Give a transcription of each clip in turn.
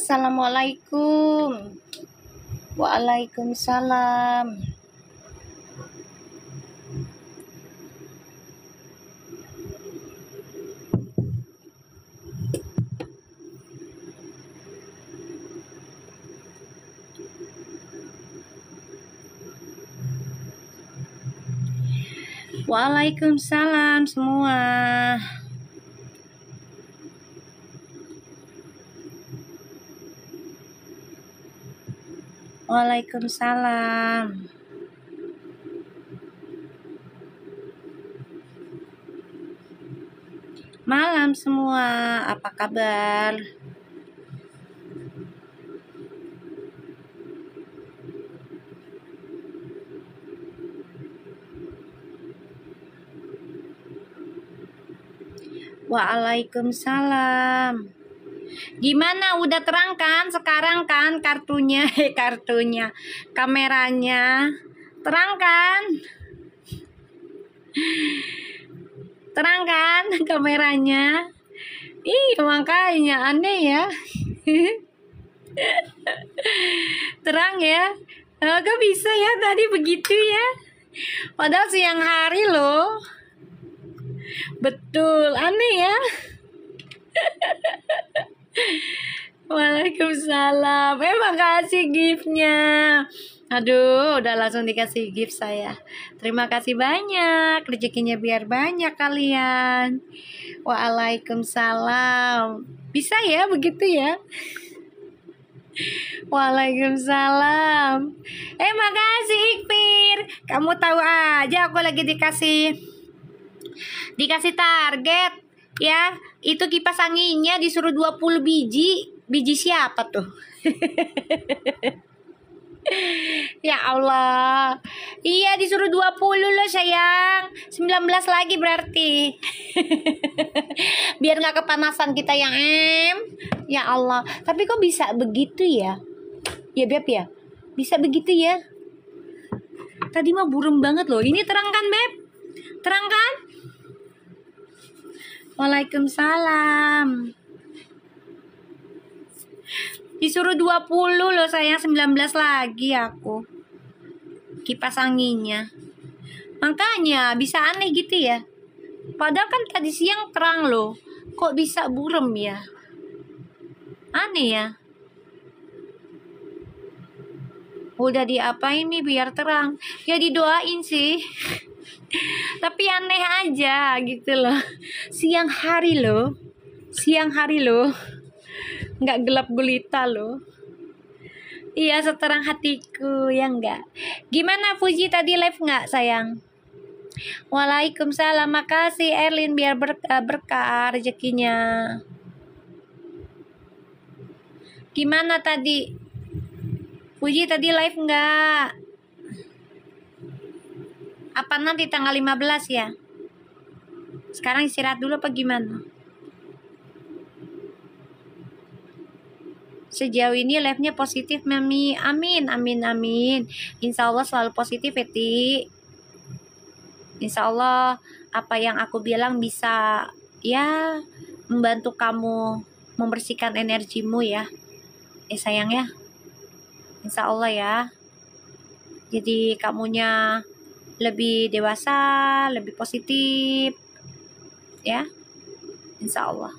Assalamualaikum. Waalaikumsalam. Waalaikumsalam semua. Waalaikumsalam. Malam semua, apa kabar? Waalaikumsalam. Gimana, udah terang kan sekarang kan kartunya, kameranya terang kan? Terang kan kameranya? Ih, makanya aneh ya. Terang ya? Gak bisa ya tadi begitu ya? Padahal siang hari loh. Betul, aneh ya. Waalaikumsalam. Makasih giftnya. Aduh, udah langsung dikasih gift saya. Terima kasih banyak. Rezekinya biar banyak kalian. Waalaikumsalam. Bisa ya begitu ya? Waalaikumsalam. Makasih Ikfir. Kamu tahu aja aku lagi dikasih target ya. Itu kipas anginnya disuruh 20 biji. Biji siapa tuh? Ya Allah. Iya, disuruh 20 loh sayang. 19 lagi berarti. Biar gak kepanasan kita yang Ya Allah. Tapi kok bisa begitu ya? Ya Beb ya? Bisa begitu ya? Tadi mah burem banget loh. Ini terang kan Beb? Terang kan? Waalaikumsalam. Disuruh 20 loh sayang, 19 lagi aku. Kipas anginnya. Makanya bisa aneh gitu ya. Padahal kan tadi siang terang loh. Kok bisa burem ya? Aneh ya. Udah diapain nih biar terang? Ya didoain sih. Tapi aneh aja gitu loh. Siang hari loh. Nggak gelap gulita loh. Iya, seterang hatiku ya enggak. Gimana Fuji tadi live nggak sayang? Waalaikumsalam. Makasih Erlin, biar berkah rezekinya. Gimana tadi Fuji tadi live nggak? Apa nanti tanggal 15 ya? Sekarang istirahat dulu apa gimana? Sejauh ini live-nya positif Mami. Amin. Insya Allah selalu positif ya Ti. Insya Allah apa yang aku bilang bisa ya membantu kamu membersihkan energimu ya. Sayang ya. Insya Allah ya. Jadi kamunya lebih dewasa, lebih positif ya. Insya Allah.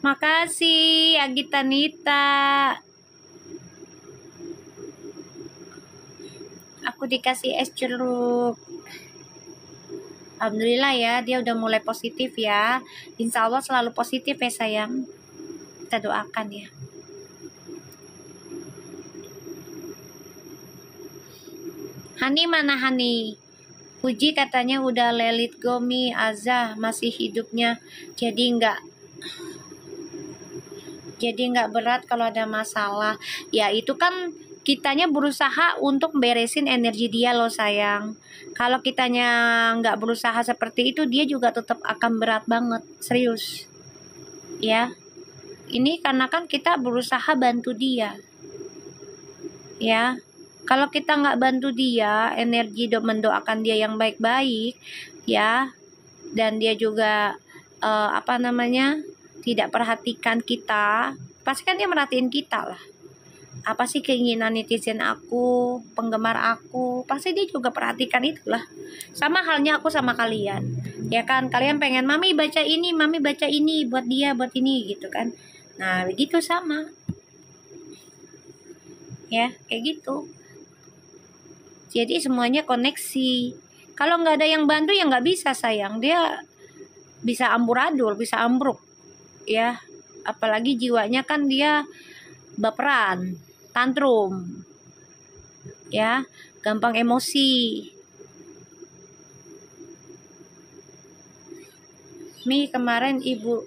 Makasih Agita Nita. Aku dikasih es jeruk. Alhamdulillah ya, dia udah mulai positif ya. Insya Allah selalu positif ya sayang. Kita doakan ya. Hani mana Hani? Puji katanya udah lelit gomi Azah masih hidupnya. Jadi nggak berat kalau ada masalah. Ya itu kan kitanya berusaha untuk beresin energi dia loh sayang. Kalau kitanya nggak berusaha seperti itu, dia juga tetap akan berat banget, serius ya. Ini karena kan kita berusaha bantu dia ya. Kalau kita nggak bantu dia, energi mendoakan dia yang baik-baik ya, dan dia juga tidak perhatikan kita, pasti kan dia merhatiin kita lah. Apa sih keinginan netizen aku, penggemar aku, pasti dia juga perhatikan itulah. Sama halnya aku sama kalian, ya kan, kalian pengen mami baca ini buat dia, buat ini gitu kan. Nah begitu sama ya, kayak gitu. Jadi semuanya koneksi. Kalau nggak ada yang bantu ya nggak bisa sayang, dia bisa amburadul, bisa ambruk ya. Apalagi jiwanya kan dia baperan, tantrum ya, gampang emosi. Kemarin ibu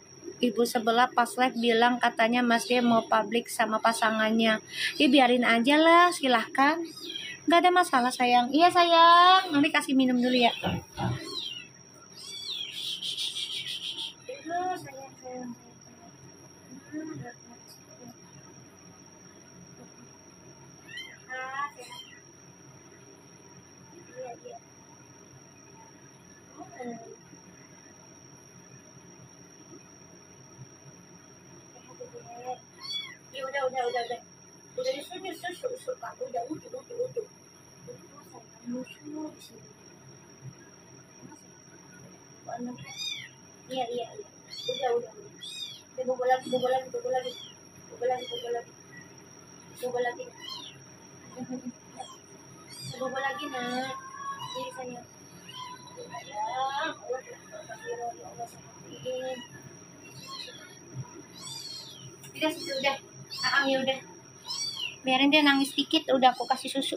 sebelah pas live bilang katanya Mas dia mau publik sama pasangannya. Ya biarin aja lah, silahkan, nggak ada masalah sayang. Iya sayang, nanti kasih minum dulu ya. Udah disuruh susu Kak, udah utuh. Iya. Udah. Bobo lagi. Bobo lagi nak. Ini saya. Udah. Ya udah. Biarin dia nangis dikit, udah aku kasih susu.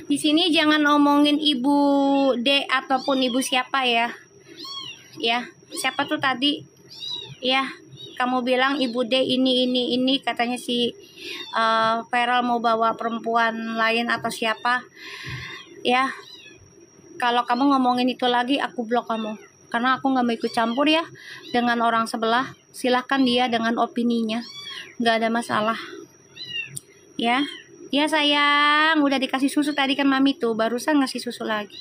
Di sini jangan omongin Ibu D ataupun Ibu siapa ya. Ya, siapa tuh tadi? Ya, kamu bilang Ibu D ini katanya si Feral mau bawa perempuan lain atau siapa. Ya, kalau kamu ngomongin itu lagi aku blok kamu. Karena aku nggak mau ikut campur ya dengan orang sebelah. Silahkan dia dengan opininya, nggak ada masalah. Ya. Ya sayang, udah dikasih susu tadi kan mami tuh, barusan ngasih susu lagi.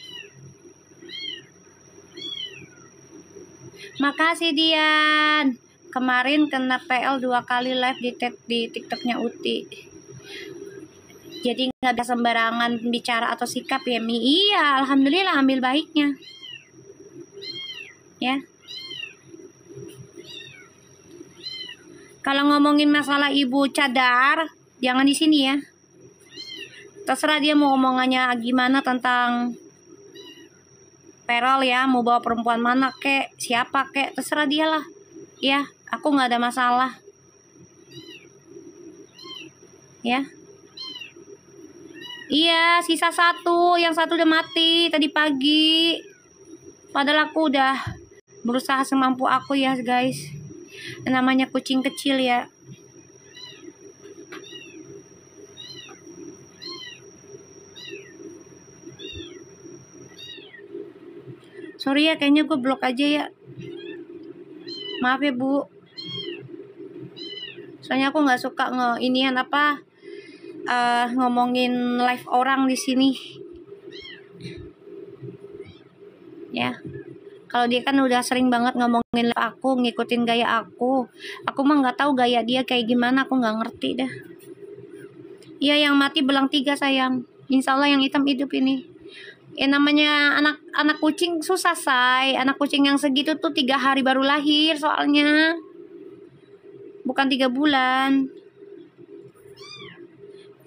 Makasih Dian. Kemarin kena PL 2 kali live di TikToknya Uti. Jadi nggak ada sembarangan bicara atau sikap ya Mi. Iya, alhamdulillah ambil baiknya. Ya. Kalau ngomongin masalah ibu cadar, jangan di sini ya. Terserah dia mau omongannya gimana tentang Feral ya, mau bawa perempuan mana kek, siapa kek, terserah dia lah. Ya, aku nggak ada masalah. Ya. Iya, sisa satu, yang satu udah mati tadi pagi. Padahal aku udah berusaha semampu aku ya guys. Namanya kucing kecil ya. Sorry ya, kayaknya gue blok aja ya. Maaf ya Bu. Soalnya aku nggak suka ngomongin live orang di sini. Ya. Kalau dia kan udah sering banget ngomongin live aku, ngikutin gaya aku. Aku mah nggak tahu gaya dia kayak gimana, aku nggak ngerti dah. Iya, yang mati belang 3 sayang. Insya Allah yang hitam hidup ini. Ya namanya anak kucing susah say. Anak kucing yang segitu tuh 3 hari baru lahir soalnya. Bukan 3 bulan.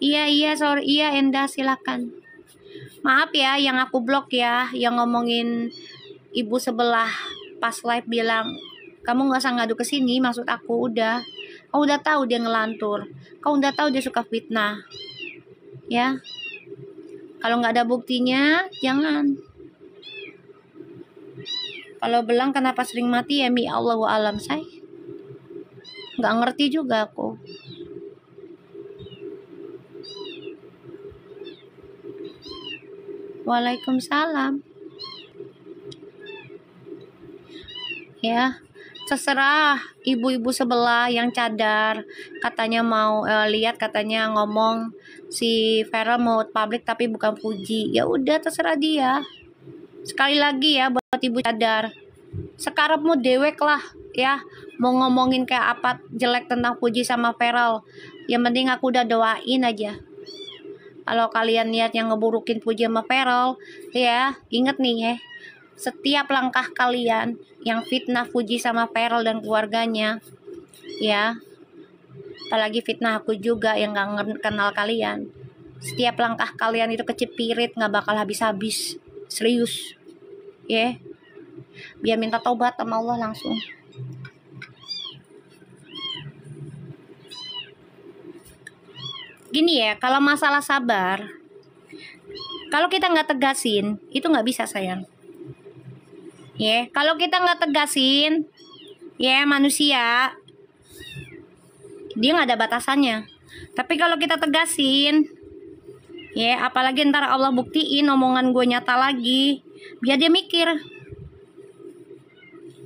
Iya sorry. Iya Enda silakan. Maaf ya yang aku blok ya. Yang ngomongin ibu sebelah pas live bilang kamu nggak usah ngadu ke sini. Maksud aku udah. Kau udah tahu dia ngelantur. Kau udah tahu dia suka fitnah. Ya. Kalau nggak ada buktinya, jangan. Kalau belang kenapa sering mati ya Mi Allahu alam say. Nggak ngerti juga aku. Waalaikumsalam. Ya, terserah ibu-ibu sebelah yang cadar katanya mau lihat katanya ngomong si Feral mau publik tapi bukan Fuji. Ya udah terserah dia. Sekali lagi ya buat ibu cadar, sekarapmu dewek lah ya, mau ngomongin kayak apa jelek tentang Puji sama Feral, yang penting aku udah doain aja. Kalau kalian niat yang ngeburukin Puji sama Feral, ya inget nih ya, setiap langkah kalian yang fitnah Puji sama Feral dan keluarganya, ya, apalagi fitnah aku juga yang gak kenal kalian, setiap langkah kalian itu kecepirit, gak bakal habis-habis, serius ya. Biar minta taubat sama Allah langsung. Gini ya, kalau masalah sabar, kalau kita nggak tegasin, itu nggak bisa sayang. Ya, kalau kita nggak tegasin, ya manusia, dia nggak ada batasannya. Tapi kalau kita tegasin, ya apalagi ntar Allah buktiin omongan gue nyata lagi, biar dia mikir,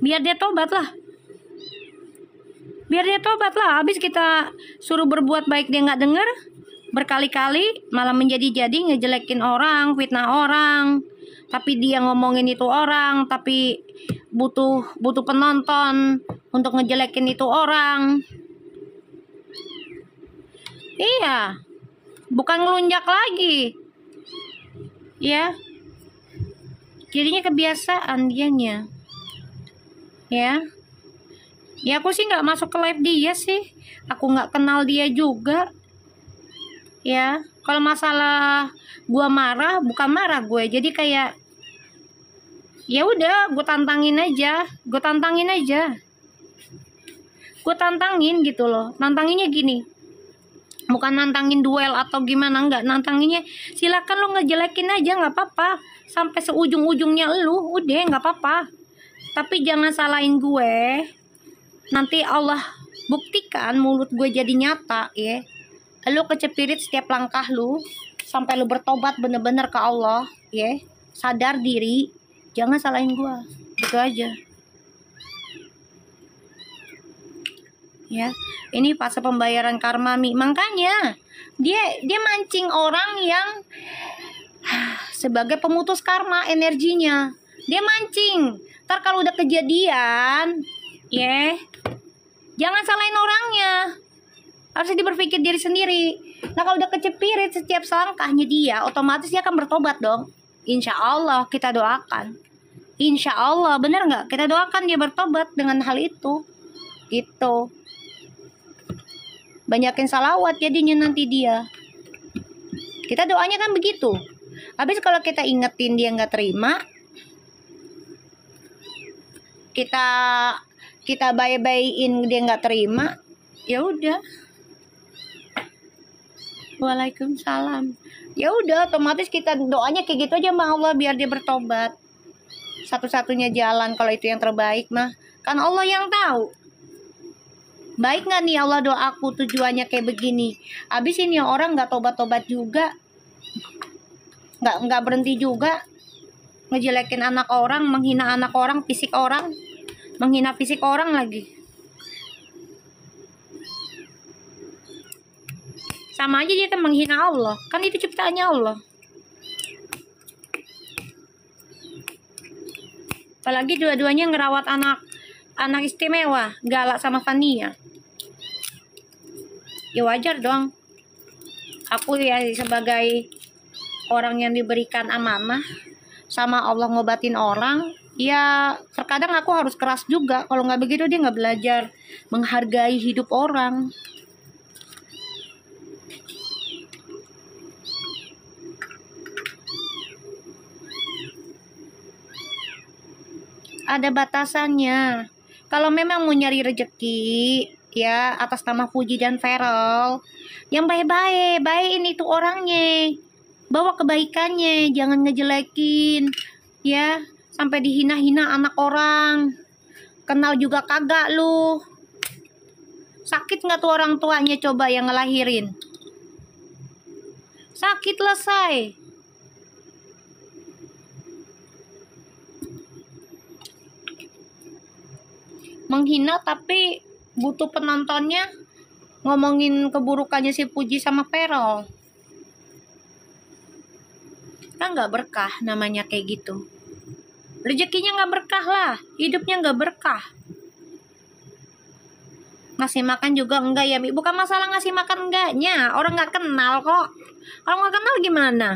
biar dia tobat lah. Biar dia tobat lah. Habis kita suruh berbuat baik dia nggak denger, berkali-kali malah menjadi-jadi ngejelekin orang, fitnah orang. Tapi dia ngomongin itu orang, tapi butuh penonton untuk ngejelekin itu orang. Iya, bukan ngelunjak lagi. Ya, jadinya kebiasaan dianya. Ya. Ya aku sih nggak masuk ke live dia sih, aku nggak kenal dia juga. Ya kalau masalah gua marah, bukan marah gue, jadi kayak ya udah gue tantangin aja, gue tantangin gitu loh. Nantanginnya gini, bukan nantangin duel atau gimana, nggak, nantanginnya silakan lo ngejelekin aja, nggak apa-apa, sampai seujung-ujungnya lu, udah nggak apa-apa, tapi jangan salahin gue. Nanti Allah buktikan mulut gue jadi nyata ya. Lu kecepirit setiap langkah lu, sampai lu bertobat bener-bener ke Allah ya. Sadar diri, jangan salahin gue. Gitu aja. Ya, ini fase pembayaran karma Mi. Makanya dia mancing orang yang sebagai pemutus karma energinya. Dia mancing. Ntar kalau udah kejadian, ya, jangan salahin orangnya, harusnya dia berpikir diri sendiri. Nah kalau udah kecepirit setiap selangkahnya dia, otomatis dia akan bertobat dong. Insya Allah kita doakan, insya Allah, bener nggak, kita doakan dia bertobat dengan hal itu. Gitu, banyakin salawat jadinya nanti dia. Kita doanya kan begitu. Habis kalau kita ingetin dia nggak terima, kita bye-byein dia nggak terima, ya udah, waalaikumsalam, ya udah, otomatis kita doanya kayak gitu aja sama Allah biar dia bertobat. Satu-satunya jalan kalau itu yang terbaik mah kan Allah yang tahu. Baik nggak nih Allah doaku tujuannya kayak begini, abis ini orang nggak tobat-tobat juga, nggak berhenti juga ngejelekin anak orang, menghina anak orang, fisik orang, menghina fisik orang lagi. Sama aja dia kan menghina Allah, kan itu ciptaannya Allah. Apalagi dua-duanya ngerawat anak istimewa, Galak sama Fania. Ya wajar dong. Aku ya sebagai orang yang diberikan amanah sama Allah ngobatin orang, ya terkadang aku harus keras juga. Kalau nggak begitu dia nggak belajar menghargai hidup orang. Ada batasannya. Kalau memang mau nyari rejeki ya atas nama Puji dan Feral, yang baik-baik, baikin itu orangnya, bawa kebaikannya, jangan ngejelekin ya, sampai dihina-hina anak orang. Kenal juga kagak lu. Sakit nggak tuh orang tuanya coba yang ngelahirin? Sakit lah say. Menghina tapi butuh penontonnya ngomongin keburukannya si Puji sama Feral. Kan nggak berkah namanya kayak gitu. rezekinya nggak berkah lah, hidupnya nggak berkah. Ngasih makan juga enggak ya, bukan masalah ngasih makan enggaknya, orang nggak kenal kok. Kalau nggak kenal gimana?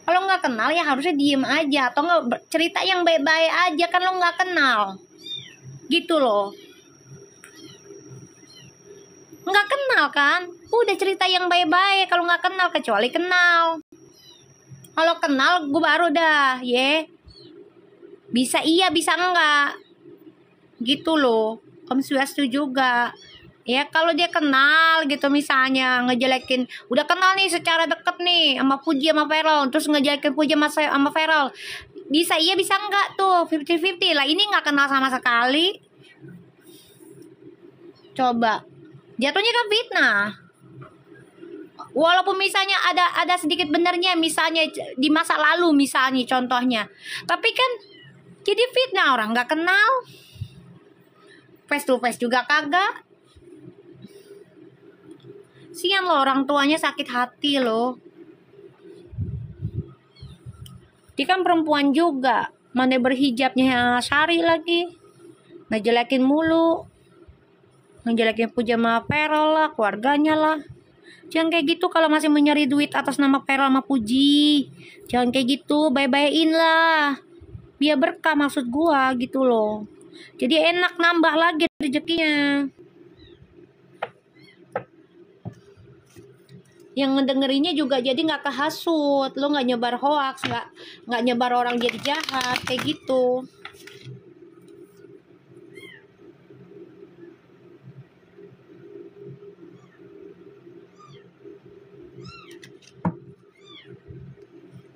Kalau nggak kenal ya harusnya diem aja, atau nggak cerita yang baik-baik aja, kan lo nggak kenal gitu loh. Nggak kenal kan, udah cerita yang baik-baik. Kalau nggak kenal, kecuali kenal. Kalau kenal gue baru dah bisa iya bisa enggak gitu loh. Om Swastiastu juga ya, kalau dia kenal gitu, misalnya ngejelekin, udah kenal nih secara deket nih sama Puji sama Feral, terus ngejelekin Puji sama Feral, bisa iya bisa enggak tuh, 50-50 lah. Ini nggak kenal sama sekali, coba jatuhnya kan fitnah. Walaupun misalnya ada sedikit benernya, misalnya di masa lalu misalnya contohnya, tapi kan jadi fitnah, orang nggak kenal, face to face juga kagak. Sian loh, orang tuanya sakit hati loh. Dia kan perempuan juga, mana berhijabnya syari lagi, ngejelekin mulu, ngejelekin Puja sama Feral lah, keluarganya lah. Jangan kayak gitu kalau masih mencari duit atas nama Feral sama Puji. Jangan kayak gitu, bye-byein lah, biar berkah maksud gua gitu loh. Jadi enak nambah lagi rezekinya. Yang ngedengerinnya juga jadi nggak kehasut, lo nggak nyebar hoax, nggak nyebar orang jadi jahat kayak gitu.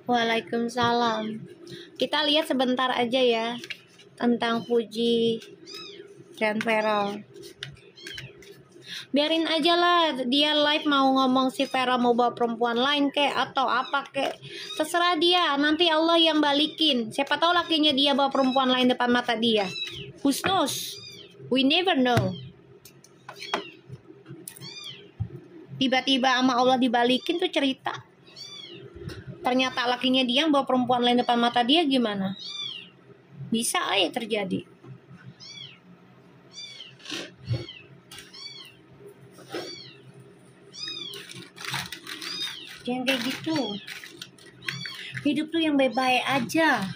Waalaikumsalam. Kita lihat sebentar aja ya tentang Puji dan Feral. Biarin aja lah dia live, mau ngomong si Feral mau bawa perempuan lain kek atau apa kek, terserah dia. Nanti Allah yang balikin, siapa tahu lakinya dia bawa perempuan lain depan mata dia. Who knows, we never know. Tiba-tiba sama Allah dibalikin tuh cerita, ternyata lakinya dia yang bawa perempuan lain depan mata dia, gimana bisa aja terjadi. Jangan kayak gitu. Hidup tuh yang baik-baik aja.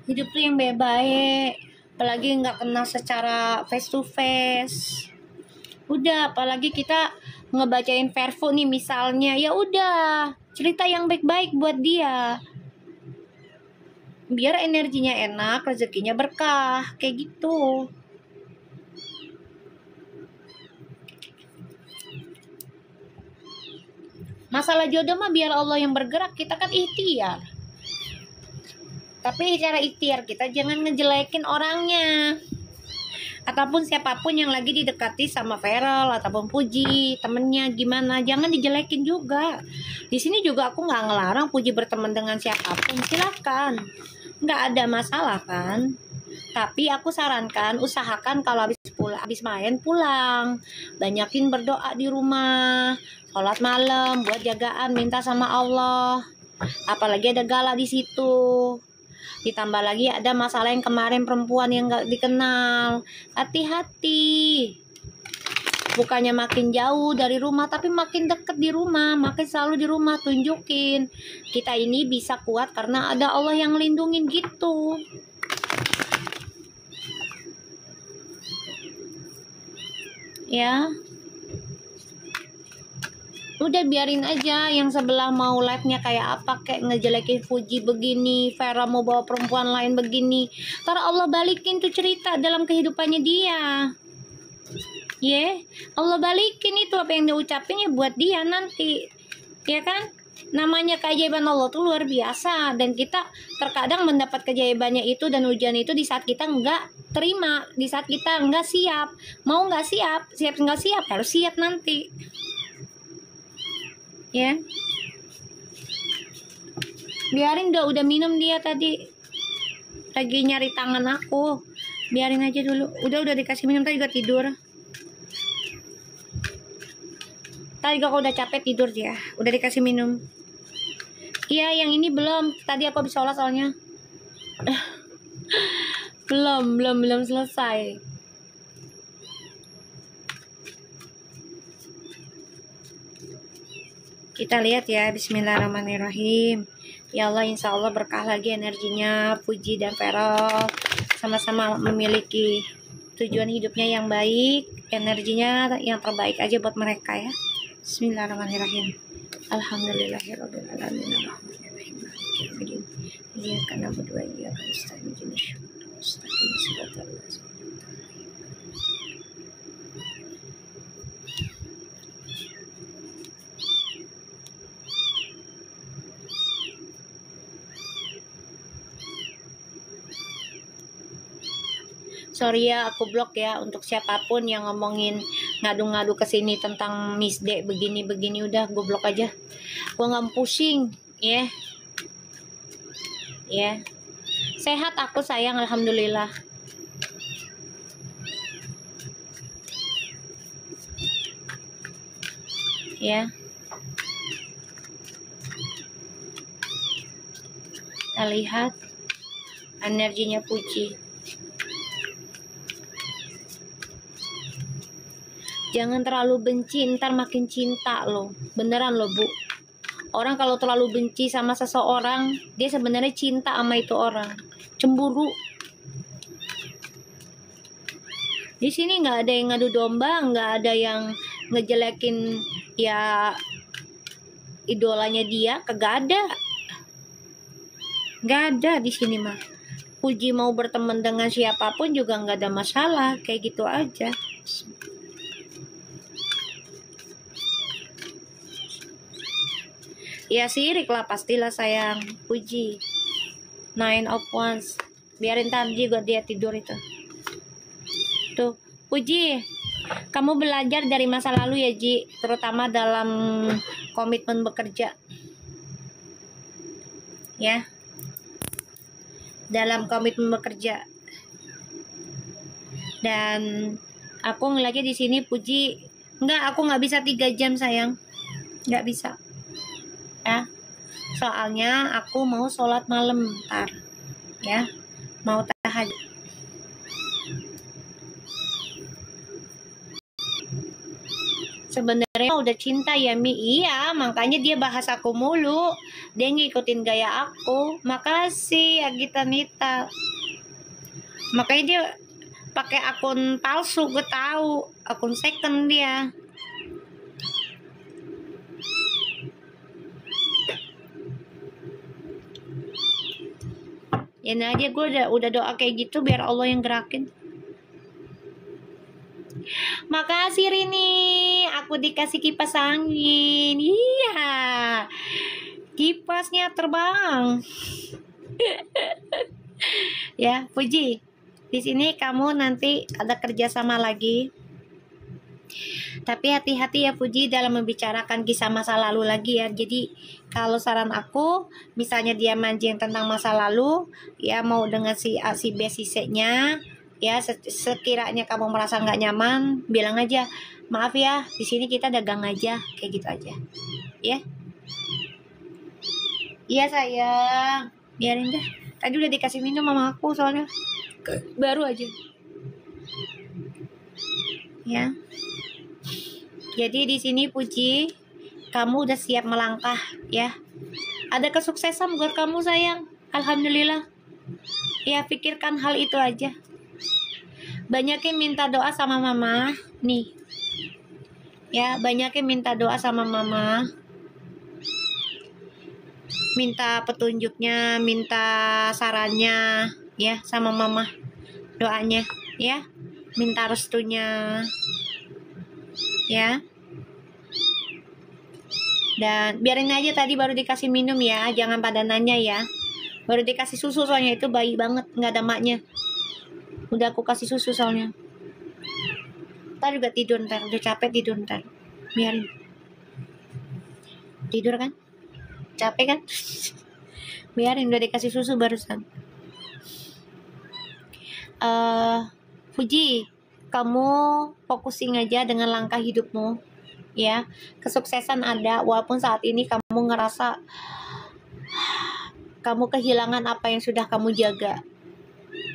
Hidup tuh yang baik-baik, apalagi nggak kenal secara face to face. Udah, apalagi kita ngebacain Vervo nih misalnya, ya udah cerita yang baik-baik buat dia, biar energinya enak, rezekinya berkah kayak gitu. Masalah jodoh mah biar Allah yang bergerak, kita kan ikhtiar. Tapi cara ikhtiar kita jangan ngejelekin orangnya, ataupun siapapun yang lagi didekati sama Feral ataupun Puji temennya, gimana, jangan dijelekin juga. Di sini juga aku nggak ngelarang Puji berteman dengan siapapun, silakan, nggak ada masalah kan. Tapi aku sarankan usahakan kalau habis main pulang, banyakin berdoa di rumah, sholat malam buat jagaan, minta sama Allah. Apalagi ada gala di situ. Ditambah lagi ada masalah yang kemarin perempuan yang gak dikenal. Hati-hati. Bukannya makin jauh dari rumah, tapi makin deket di rumah, makin selalu di rumah. Tunjukin kita ini bisa kuat karena ada Allah yang lindungin gitu. Ya, udah biarin aja yang sebelah mau live-nya kayak apa, kayak ngejelekin Puji begini, Vera mau bawa perempuan lain begini, ntar Allah balikin tuh cerita dalam kehidupannya dia. Allah balikin itu apa yang dia ucapin ya buat dia nanti, ya kan. Namanya keajaiban Allah tuh luar biasa, dan kita terkadang mendapat keajaibannya itu dan ujian itu di saat kita nggak terima, di saat kita nggak siap. Mau nggak siap, siap nggak siap, harus siap nanti. Ya, Biarin, udah minum dia tadi. Lagi nyari tangan aku. Biarin aja dulu. Udah dikasih minum tadi juga tidur. Tadi kalau udah capek tidur dia. Udah dikasih minum. Iya, yang ini belum. Tadi aku habis sholat soalnya. belum selesai. Kita lihat ya. Bismillahirrahmanirrahim. Ya Allah, insya Allah berkah lagi energinya. Puji dan Feral sama-sama memiliki tujuan hidupnya yang baik, energinya yang terbaik aja buat mereka ya. Bismillahirrahmanirrahim. Alhamdulillahirabbil alamin. Arrahmanirrahim. Maliki yaumiddin. Iyyaka na'budu wa iyyaka nasta'in. Ihdinas siratal mustaqim. Sorry ya, aku blok ya untuk siapapun yang ngomongin ngadu-ngadu ke sini tentang Miss D begini-begini, udah gue blok aja. Gue nggak pusing, ya. Ya. Sehat aku sayang, alhamdulillah. Ya. Kita lihat energinya Puji. Jangan terlalu benci, ntar makin cinta loh. Beneran loh, Bu. Orang kalau terlalu benci sama seseorang, dia sebenarnya cinta sama itu orang. Cemburu. Di sini nggak ada yang ngadu domba, nggak ada yang ngejelekin ya idolanya dia, kagak ada. Nggak ada di sini mah. Puji mau berteman dengan siapapun juga nggak ada masalah, kayak gitu aja. Ya sirik lah pastilah sayang. Puji 9 of Wands. Biarin Tamji buat dia tidur itu. Tuh Puji, kamu belajar dari masa lalu ya Ji, terutama dalam komitmen bekerja ya, dalam komitmen bekerja. Dan aku ngeliatnya di sini Puji, aku nggak bisa 3 jam sayang, nggak bisa ya, soalnya aku mau sholat malam ntar ya, mau tahajud. Sebenarnya udah cinta ya Mi, iya makanya dia bahas aku mulu, dia ngikutin gaya aku. Makasih Agita Nita, makanya dia pakai akun palsu, gue tahu akun second dia. Ya nah aja gue udah doa kayak gitu biar Allah yang gerakin. Makasih Rini, aku dikasih kipas angin. Iya, kipasnya terbang. Ya Puji, di sini kamu nanti ada kerjasama lagi. Tapi hati-hati ya Puji dalam membicarakan kisah masa lalu lagi ya. Jadi kalau saran aku, misalnya dia mancing tentang masa lalu, ya mau dengan si A, si B, si C-nya, ya sekiranya kamu merasa nggak nyaman, bilang aja, maaf ya, di sini kita dagang aja, kayak gitu aja, ya. Iya sayang, biarin deh. Tadi udah dikasih minum sama aku soalnya, baru aja, ya. Jadi di sini Puji, kamu udah siap melangkah ya. Ada kesuksesan buat kamu sayang. Alhamdulillah. Ya pikirkan hal itu aja. Banyakin minta doa sama mama. Nih. Ya banyakin minta doa sama mama. Minta petunjuknya, minta sarannya ya sama mama. Doanya ya. Minta restunya. Ya. Dan biarin aja, tadi baru dikasih minum ya, jangan pada nanya ya. Baru dikasih susu soalnya, itu bayi banget, nggak ada maknya. Udah aku kasih susu soalnya. Ntar juga tidur ntar, udah capek tidur ntar. Biarin. Tidur kan? Capek kan? Biarin, udah dikasih susu barusan. Fuji, kamu fokusin aja dengan langkah hidupmu, ya. Kesuksesan ada, walaupun saat ini kamu ngerasa kamu kehilangan apa yang sudah kamu jaga.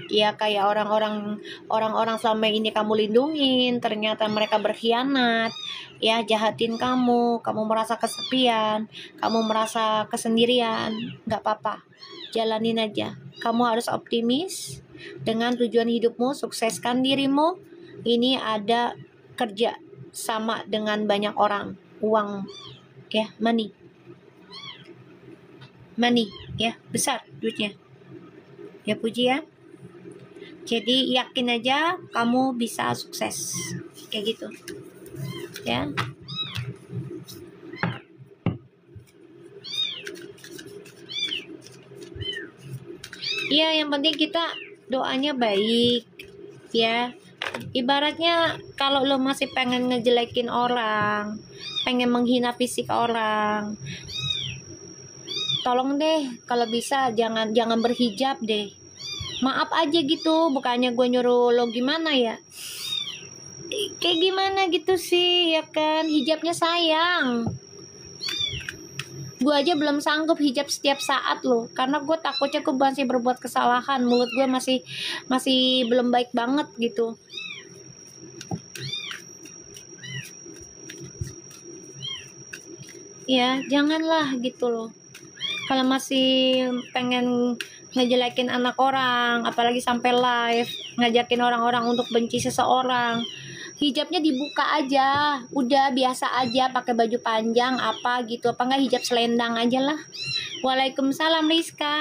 Ya, kayak orang-orang selama ini kamu lindungin, ternyata mereka berkhianat, ya, jahatin kamu merasa kesepian, kamu merasa kesendirian. Nggak apa-apa, jalanin aja. Kamu harus optimis dengan tujuan hidupmu, sukseskan dirimu. Ini ada kerja sama dengan banyak orang, uang, ya, money, ya, besar duitnya, ya Puji ya. Jadi yakin aja kamu bisa sukses, kayak gitu, ya. Iya, yang penting kita doanya baik, ya. Ibaratnya kalau lo masih pengen ngejelekin orang, pengen menghina fisik orang, tolong deh kalau bisa jangan berhijab deh. Maaf aja gitu, bukannya gue nyuruh lo gimana ya, kayak gimana gitu sih, ya kan. Hijabnya sayang. Gue aja belum sanggup hijab setiap saat loh, karena gue takutnya gue masih berbuat kesalahan, mulut gue masih belum baik banget gitu. Ya janganlah gitu loh. Kalau masih pengen ngejelekin anak orang, apalagi sampai live ngajakin orang-orang untuk benci seseorang, hijabnya dibuka aja, udah biasa aja, pakai baju panjang apa gitu, apa enggak hijab selendang aja lah. Waalaikumsalam Rizka,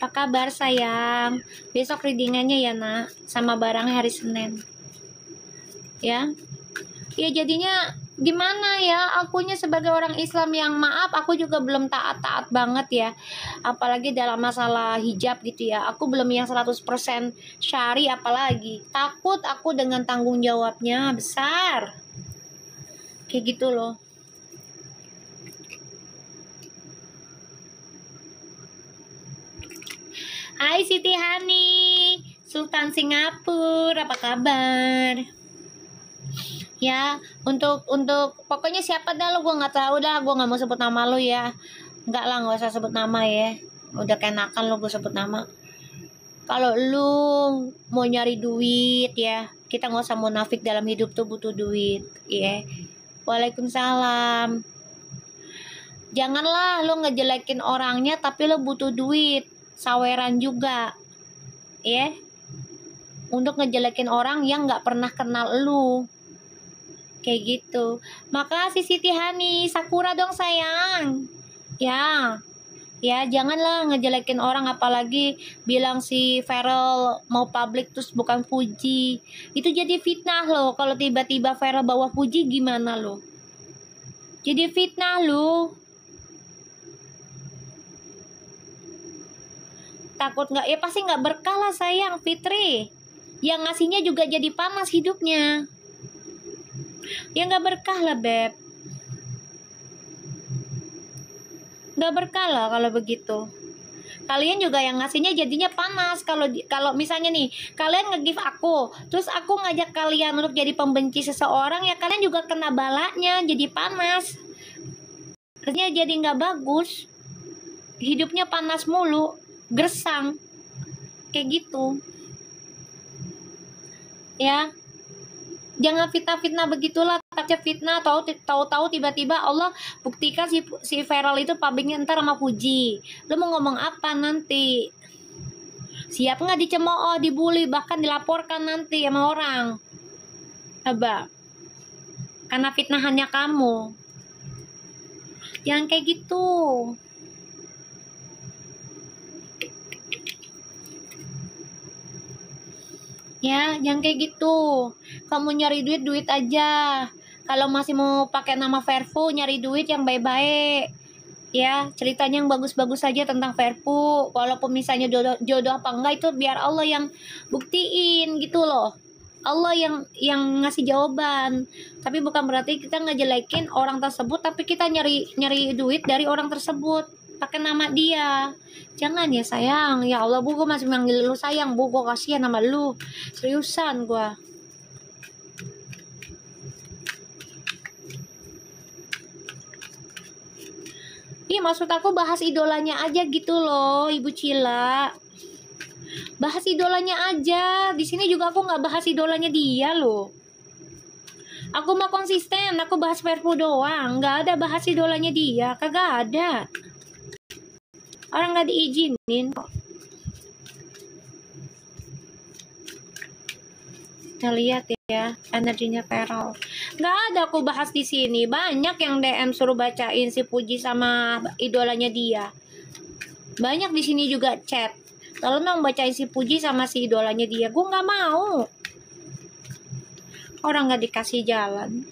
apa kabar sayang? Besok readingannya ya nak, sama barang hari Senin, ya. Ya jadinya gimana ya, akunya sebagai orang Islam yang, maaf, aku juga belum taat banget ya, apalagi dalam masalah hijab gitu ya. Aku belum yang 100% syari, apalagi takut aku dengan tanggung jawabnya besar, kayak gitu loh. Hai Siti Hani, Sultan Singapura, apa kabar? Ya, untuk pokoknya siapa dah lo, gue nggak tahu dah, gue nggak mau sebut nama lo ya. Nggak lah, nggak usah sebut nama ya, udah kenakan lo gue sebut nama. Kalau lu mau nyari duit ya, kita nggak usah munafik, dalam hidup tuh butuh duit ya. Waalaikumsalam. Janganlah lo ngejelekin orangnya tapi lo butuh duit, saweran juga ya, untuk ngejelekin orang yang nggak pernah kenal lu, kayak gitu. Makasih Siti Hani, Sakura dong sayang. Ya janganlah ngejelekin orang, apalagi bilang si Feral mau publik terus bukan Fuji. Itu jadi fitnah loh. Kalau tiba-tiba Feral bawa Fuji gimana lo? Jadi fitnah lo. Takut nggak? Ya pasti nggak berkah lah sayang, Fitri. Yang ngasihnya juga jadi panas hidupnya. Ya nggak berkah lah beb, nggak berkah lah kalau begitu. Kalian juga yang ngasihnya jadinya panas. Kalau misalnya nih kalian nge-give aku, terus aku ngajak kalian untuk jadi pembenci seseorang, ya kalian juga kena balanya, jadi panas. Artinya jadi nggak bagus, hidupnya panas mulu, gersang, kayak gitu ya. Jangan fitnah-fitnah begitulah, takutnya fitnah, tahu-tahu tiba-tiba Allah buktikan si Feral itu publiknya ntar sama Fuji. Lu mau ngomong apa nanti? Siap nggak dicemooh, dibully, bahkan dilaporkan nanti sama orang? Coba, karena fitnahannya kamu. Jangan kayak gitu. Ya, jangan kayak gitu. Kamu nyari duit aja. Kalau masih mau pakai nama Verfu, nyari duit yang baik-baik. Ya, ceritanya yang bagus-bagus saja tentang Verfu. Walaupun misalnya jodoh apa enggak, itu biar Allah yang buktiin gitu loh. Allah yang ngasih jawaban. Tapi bukan berarti kita ngejelekin orang tersebut, tapi kita nyari duit dari orang tersebut. pakai nama dia. Jangan ya sayang, ya Allah Bu, gue masih manggil lu sayang Bu, gue kasihan sama lu, seriusan gue. Iya, maksud aku bahas idolanya aja gitu loh, Ibu Cila. Bahas idolanya aja. Di sini juga aku nggak bahas idolanya dia loh. Aku mah konsisten, aku bahas Perpu doang, nggak ada bahas idolanya dia, kagak ada. Orang nggak diizinin kok. Kita lihat ya energinya Feral. Nggak ada aku bahas di sini. Banyak yang DM suruh bacain si Puji sama idolanya dia. Banyak di sini juga chat. Kalau mau bacain si Puji sama si idolanya dia, gue nggak mau. Orang nggak dikasih jalan.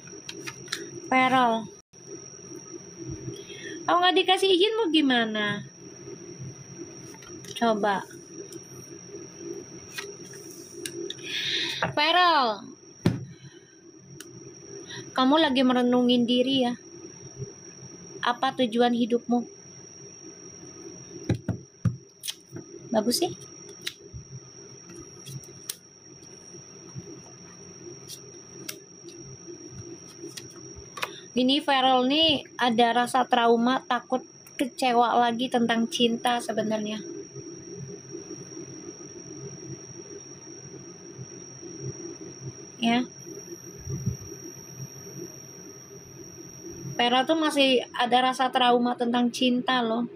Feral, kalau nggak dikasih izin mau gimana? Coba. Feral, kamu lagi merenungin diri ya. Apa tujuan hidupmu? Bagus sih. Ini Feral nih ada rasa trauma, takut kecewa lagi tentang cinta sebenarnya. Ya. Feral tuh masih ada rasa trauma tentang cinta loh.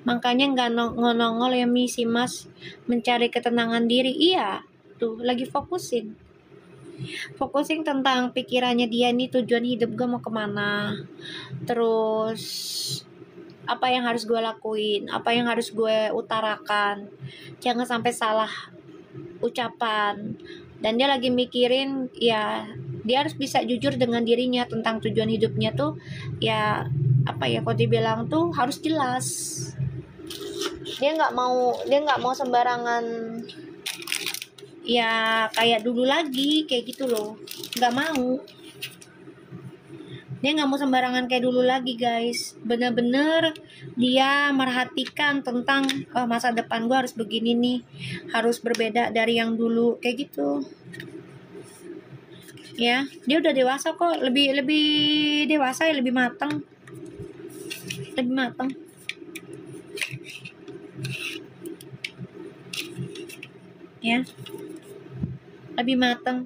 Makanya nggak nongol ya si Mas mencari ketenangan diri. Iya, tuh lagi fokusin tentang pikirannya dia nih, tujuan hidup gue mau kemana, terus apa yang harus gue lakuin, apa yang harus gue utarakan, jangan sampai salah ucapan. Dan dia lagi mikirin ya, dia harus bisa jujur dengan dirinya tentang tujuan hidupnya tuh ya, apa ya, kalau dibilang tuh harus jelas. Dia nggak mau sembarangan ya kayak dulu lagi, kayak gitu loh. Nggak mau. Dia nggak mau sembarangan kayak dulu lagi guys. Bener-bener dia merhatikan tentang masa depan gue harus begini nih, harus berbeda dari yang dulu, kayak gitu. Ya, dia udah dewasa kok, lebih dewasa ya, lebih matang. Ya, lebih matang.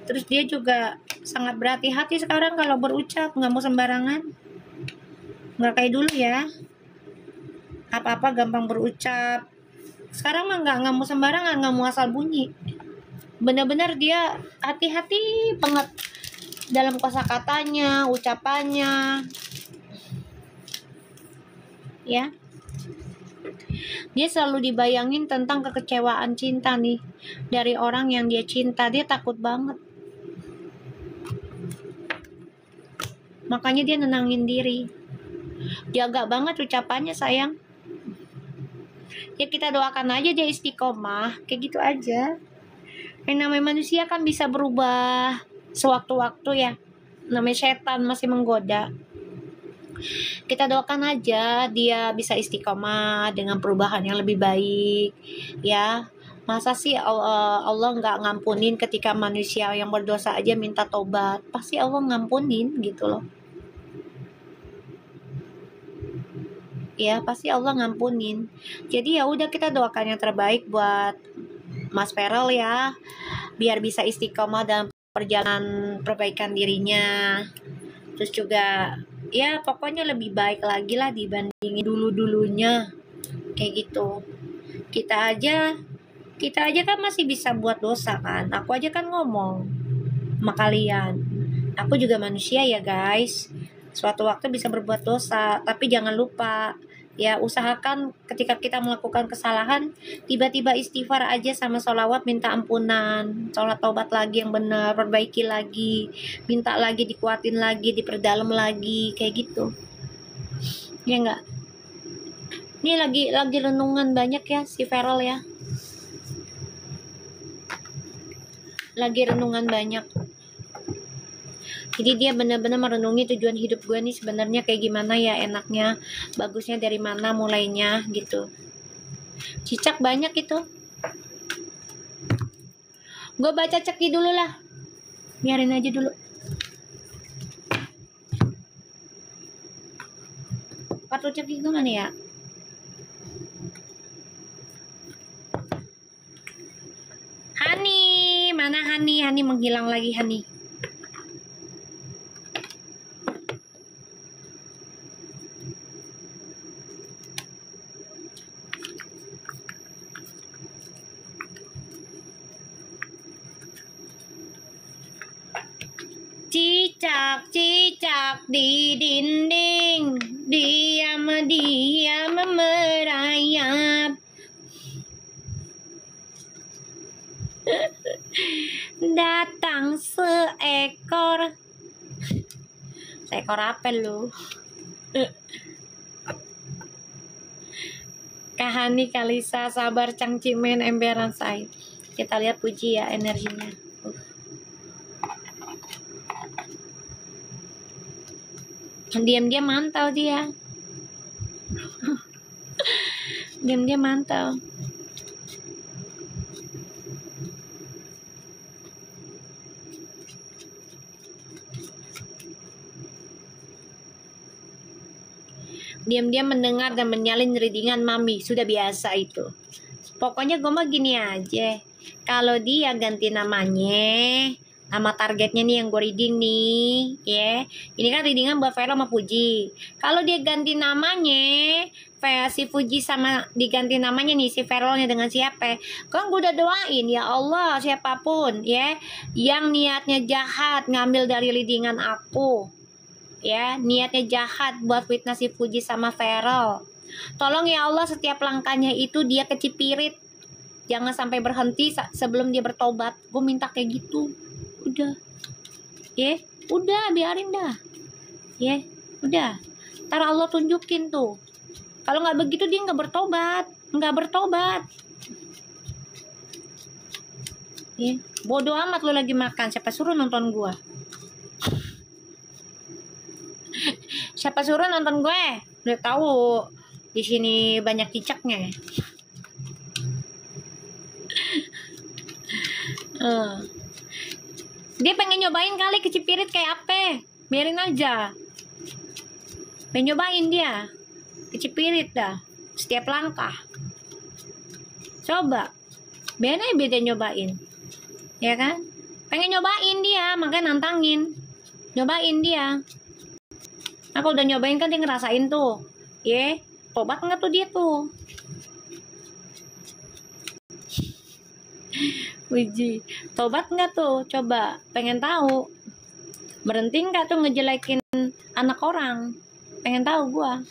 Terus dia juga sangat berhati-hati sekarang kalau berucap, nggak mau sembarangan, nggak kayak dulu ya, apa-apa gampang berucap. Sekarang mah nggak mau sembarangan, nggak mau asal bunyi. Benar-benar dia hati-hati banget dalam kosakatanya, ucapannya, ya. Dia selalu dibayangin tentang kekecewaan cinta nih dari orang yang dia cinta. Dia takut banget. Makanya dia nenangin diri. Jaga banget ucapannya sayang. Ya kita doakan aja dia istiqomah. Kayak gitu aja. Yang namanya manusia kan bisa berubah sewaktu-waktu ya. Namanya setan masih menggoda. Kita doakan aja dia bisa istiqomah dengan perubahan yang lebih baik. Ya. Masa sih Allah nggak ngampunin ketika manusia yang berdosa aja minta tobat? Pasti Allah ngampunin gitu loh. Ya pasti Allah ngampunin. Jadi ya udah, kita doakan yang terbaik buat Mas Feral ya, biar bisa istiqomah dalam perjalanan perbaikan dirinya. Terus juga ya pokoknya lebih baik lagi lah dibandingin dulunya kayak gitu. Kita aja kan masih bisa buat dosa kan. Aku aja kan ngomong sama kalian, aku juga manusia ya guys, suatu waktu bisa berbuat dosa. Tapi jangan lupa ya, usahakan ketika kita melakukan kesalahan, tiba-tiba istighfar aja sama sholawat, minta ampunan, sholat taubat lagi yang benar, perbaiki lagi, minta lagi, dikuatin lagi, diperdalam lagi, kayak gitu ya enggak. Ini lagi renungan banyak ya si Feral ya, lagi renungan banyak. Jadi dia benar-benar merenungi tujuan hidup gue nih sebenarnya kayak gimana ya, enaknya, bagusnya dari mana mulainya gitu. Cicak banyak itu. Gue baca ceki dulu lah. Biarin aja dulu. Kartu ceki gue mana ya? Hani, mana Hani? Hani menghilang lagi Hani. Cicak di dinding, diam-diam merayap. Datang seekor apa lu? Kahani Kalisa, sabar Cangcimen, Emberan Said. Kita lihat puji ya energinya. Diam-diam mantau dia. Diam-diam mantau. Diam-diam mendengar dan menyalin readingan mami. Sudah biasa itu. Pokoknya gue mah gini aja. Kalau dia ganti namanya, nama targetnya nih yang gue reading nih, ya. Ini kan readingan buat Vero sama Puji. Kalau dia ganti namanya, si Puji sama diganti namanya nih si Verolnya dengan siapa? Kan gue udah doain ya Allah siapapun ya yang niatnya jahat ngambil dari readingan aku, ya niatnya jahat buat fitnah si Puji sama Vero. Tolong ya Allah setiap langkahnya itu dia kecipirit. Jangan sampai berhenti sebelum dia bertobat. Gue minta kayak gitu. Udah. Ya, udah biarin dah. Ya, udah. Ntar Allah tunjukin tuh. Kalau nggak begitu dia nggak bertobat. Nggak bertobat. Ya, bodoh amat lo lagi makan. Siapa suruh nonton gue? Siapa suruh nonton gue? Udah tahu di sini banyak cicaknya. Dia pengen nyobain kali kecipirit kayak apa. Biarin aja. Pengen nyobain dia kecipirit dah setiap langkah. Coba biarin aja dia nyobain, ya kan? Pengen nyobain dia, makanya nantangin. Nyobain dia. Nah kalau udah nyobain kan dia ngerasain tuh, ya tobat nggak tuh dia tuh. Wiji, tobat nggak tuh? Coba, pengen tahu. Berhenti nggak tuh ngejelekin anak orang? Pengen tahu gua.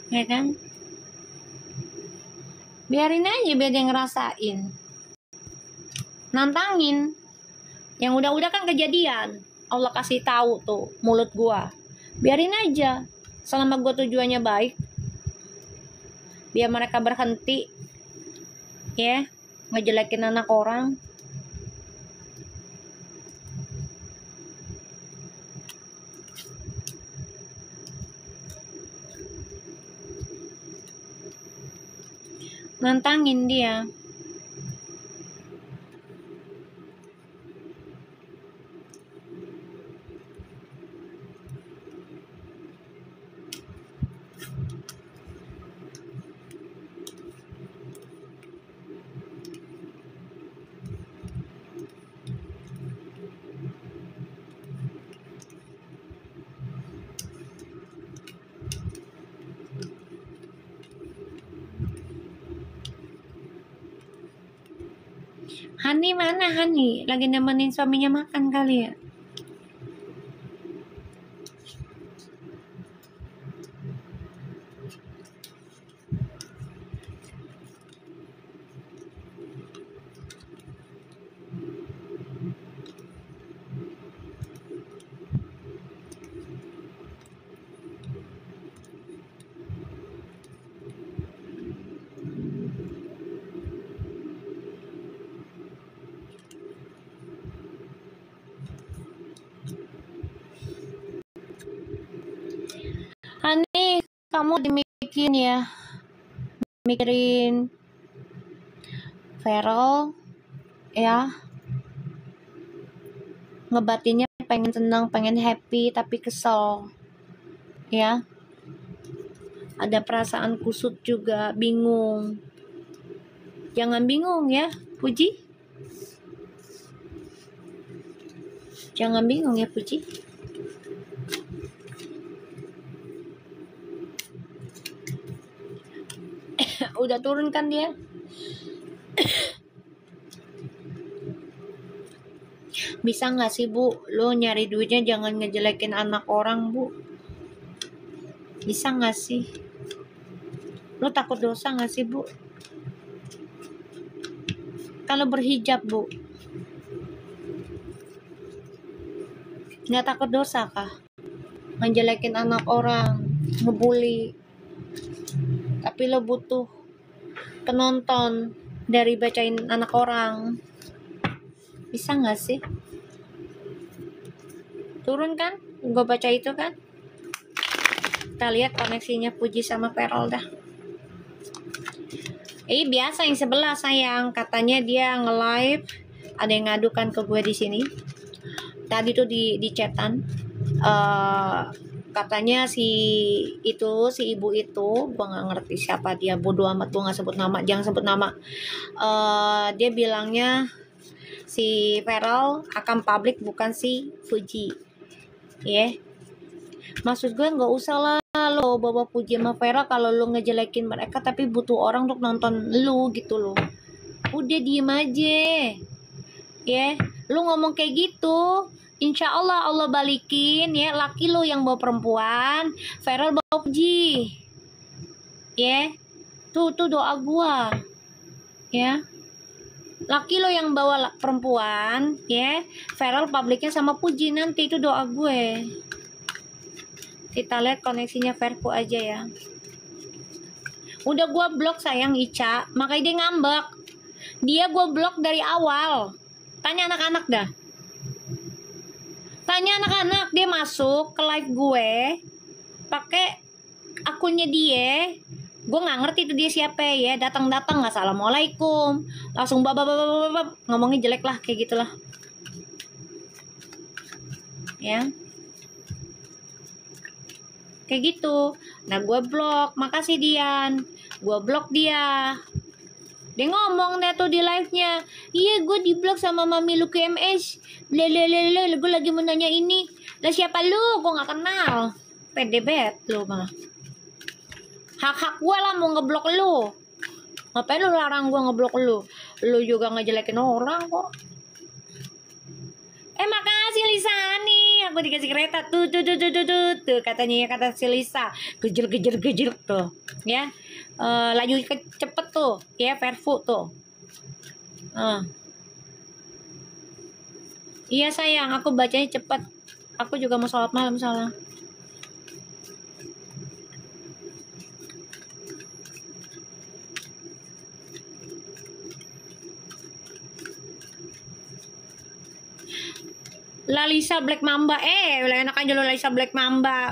Ya kan? Biarin aja biar dia ngerasain. Nantangin. Yang udah-udah kan kejadian. Allah kasih tahu tuh mulut gua. Biarin aja. Selama gua tujuannya baik. Biar mereka berhenti. Ya, ngejelekin anak orang. Nantangin dia. Hani mana Hani? Lagi nemenin suaminya makan kali ya? kamu demikian ya, mikirin Feral ya, ngebatinnya pengen senang, pengen happy, tapi kesel ya, ada perasaan kusut juga, bingung. Jangan bingung ya Puji, jangan bingung ya Puji. Udah turun kan dia. Bisa nggak sih Bu, lo nyari duitnya jangan ngejelekin anak orang Bu? Bisa nggak sih? Lo takut dosa nggak sih Bu? Kalau berhijab Bu, nggak takut dosa kah? Ngejelekin anak orang, ngebully, tapi lo butuh penonton dari bacain anak orang. Bisa nggak sih? Turun kan? Gue baca itu kan? Kita lihat koneksinya Puji sama Feral dah. Biasa yang sebelah sayang, katanya dia nge-live, ada yang ngadukan ke gue di sini. Tadi tuh di chatan, katanya si ibu itu, gue nggak ngerti siapa dia, bodoh amat, gue nggak sebut nama, jangan sebut nama. Dia bilangnya si Feral akan publik bukan si Puji. Ya, maksud gue nggak usah lah lo bawa Puji sama Vera kalau lo ngejelekin mereka, tapi butuh orang untuk nonton lo gitu loh. Udah diem aja ya, lo ngomong kayak gitu, insya Allah Allah balikin ya. Laki lo yang bawa perempuan, Vera bawa Puji ya. Tuh doa gua ya. Laki lo yang bawa perempuan ya, Feral publiknya sama Puji, nanti itu doa gue. Kita lihat koneksinya Verku aja ya. Udah gue blok sayang Ica, makanya dia ngambek. Dia gue blok dari awal. Tanya anak-anak dah. Tanya anak-anak, dia masuk ke live gue pakai akunnya dia. Gue nggak ngerti itu dia siapa ya, datang-datang nggak assalamualaikum, langsung babab ngomongnya jelek lah kayak gitulah ya, kayak gitu. Nah gue blok, makasih Dian, gue blok dia. Dia ngomong deh tuh di live-nya, iya gue diblok sama Mami Luki MS, lelelele, gue lagi mau nanya ini, lah siapa lu, gue nggak kenal, pede bet lu mah. Hak-hak gue lah mau ngeblok lu. Ngapain lu larang gue ngeblok lu? Lu juga ngejelekin orang kok. Makasih Lisa nih, aku dikasih kereta tuh katanya ya, kata si Lisa. Gejer tuh ya. Laju cepet tuh ya, Verfu tuh. Iya sayang, aku bacanya cepet. Aku juga mau sholat malam salah. Lalisa Black Mamba, enak aja lo Lalisa Black Mamba.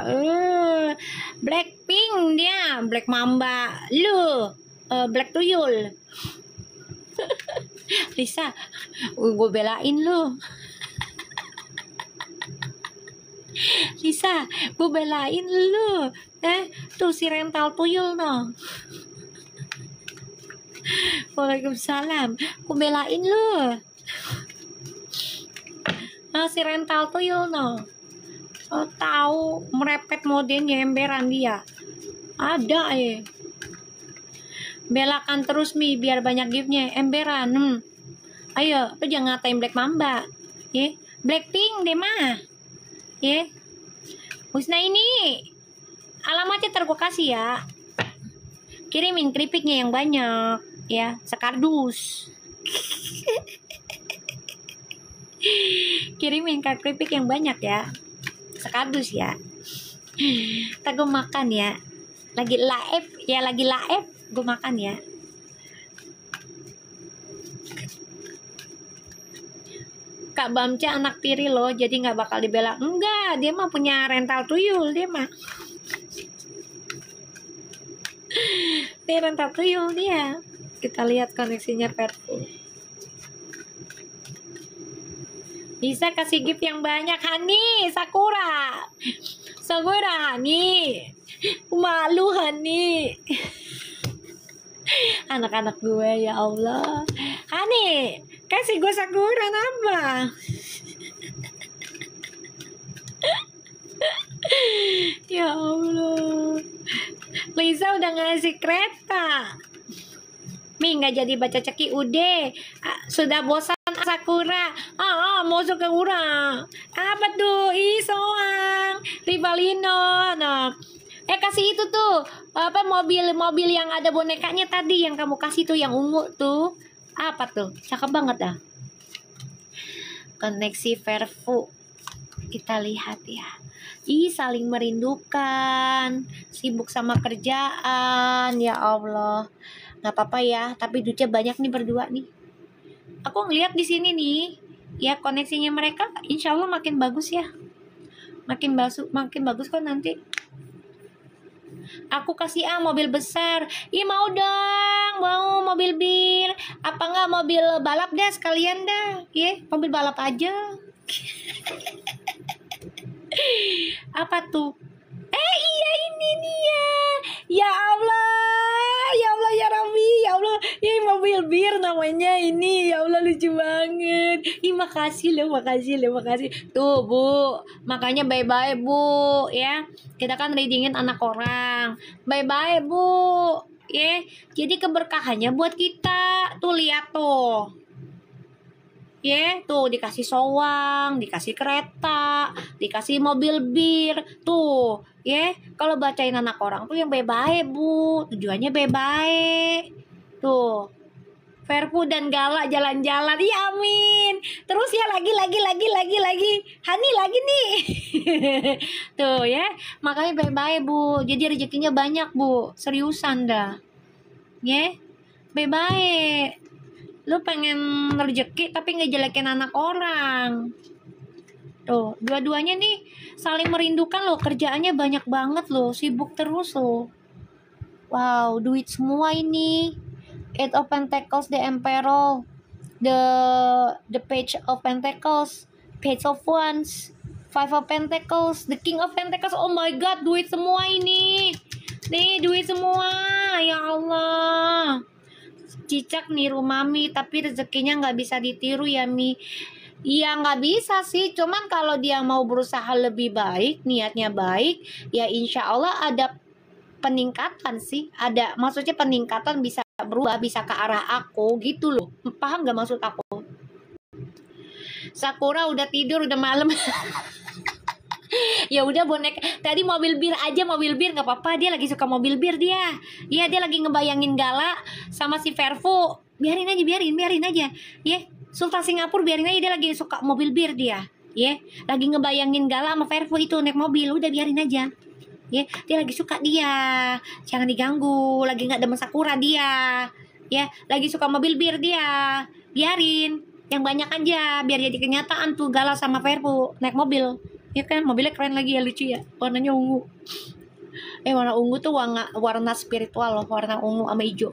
Blackpink dia, Black Mamba. Lu Black Tuyul. Lisa, gue belain lu. Lisa, gue belain lu. Tuh si rental tuyul no. Waalaikumsalam, gue belain lu. Si rental tuyul no. Tahu merepet modenya emberan dia. Ada belakan terus Mi biar banyak giftnya emberan. Ayo, lu jangan ngatain Black Mamba ya. Blackpink deh mah ya. Husna ini alamatnya ntar gue kasih ya, kirimin keripiknya yang banyak ya, sekardus. Kirimin keripik yang banyak ya, sekardus ya. Ntar gue makan ya, lagi live gue makan ya. Kak Bamca anak tiri loh, jadi nggak bakal dibela. Enggak, dia mah punya rental tuyul dia mah. Rentar tuyul dia. Kita lihat koneksinya Perfu. Bisa kasih gift yang banyak, Hani. Sakura Hani. Malu, Hani. Anak-anak gue, ya Allah. Hani, kasih gue Sakura nambah. Ya Allah. Lisa udah ngasih kereta. Mi nggak jadi baca ceki udah. Sudah bosan Sakura. Mau Sakura. Apa tuh? Soang Rivalino. Nah, kasih itu tuh. Apa mobil yang ada bonekanya tadi yang kamu kasih tuh yang ungu tuh. Apa tuh? Cakep banget dah. Koneksi Perfu. Kita lihat ya. Saling merindukan, sibuk sama kerjaan, ya Allah. Nggak apa-apa ya, tapi duitnya banyak nih berdua nih. Aku ngeliat di sini nih, ya koneksinya mereka, insya Allah makin bagus ya. Makin bagus kok nanti. Aku kasih mobil besar. Mau dong, mau mobil bir. Apa nggak mobil balap deh sekalian dah. Mobil balap aja. Apa tuh? Iya ini dia. Ya Allah, ya Allah, ya Rabbi, ya Allah. Mobil bir namanya ini. Ya Allah, lucu banget. Makasih loh. Tuh Bu, makanya bye-bye Bu ya. Kita kan readingin anak orang. Bye-bye Bu. Jadi keberkahannya buat kita. Tuh lihat tuh. Tuh dikasih soang, dikasih kereta, dikasih mobil bir, tuh, kalau bacain anak orang tuh yang baik-baik Bu, tujuannya baik-baik, tuh, Perfu dan Gala jalan-jalan, ya amin, terus ya lagi, Hani lagi nih, tuh makanya baik-baik Bu, jadi rezekinya banyak Bu, seriusan dah, baik-baik. Lu pengen rezeki tapi ngejelekin anak orang. Tuh, dua-duanya nih saling merindukan loh, kerjaannya banyak banget loh, sibuk terus loh. Wow, duit semua ini. Eight of Pentacles, the Emperor, the Page of Pentacles, Page of Wands, Five of Pentacles, the King of Pentacles. Oh my God, duit semua ini. Nih, duit semua. Ya Allah. Cicak niru Mami, tapi rezekinya nggak bisa ditiru ya Mi. Iya nggak bisa sih, cuman kalau dia mau berusaha lebih baik, niatnya baik, ya insya Allah ada peningkatan sih. Ada, maksudnya peningkatan bisa berubah, bisa ke arah aku gitu loh. Paham nggak maksud aku? Sakura udah tidur, udah malam. Ya udah bonek tadi mobil bir aja, mobil bir nggak apa-apa, dia lagi suka mobil bir dia. Dia lagi ngebayangin Gala sama si Perfu. Biarin aja. Sultan Singapura biarin aja, dia lagi suka mobil bir dia. Lagi ngebayangin Gala sama Perfu itu naik mobil, udah biarin aja. Dia lagi suka dia. Jangan diganggu, lagi nggak demen Sakura dia. Lagi suka mobil bir dia. Biarin yang banyak aja biar jadi kenyataan tuh Gala sama Perfu naik mobil. Kan mobilnya keren lagi ya, lucu ya, warnanya ungu. Warna ungu tuh warna spiritual loh, warna ungu sama hijau.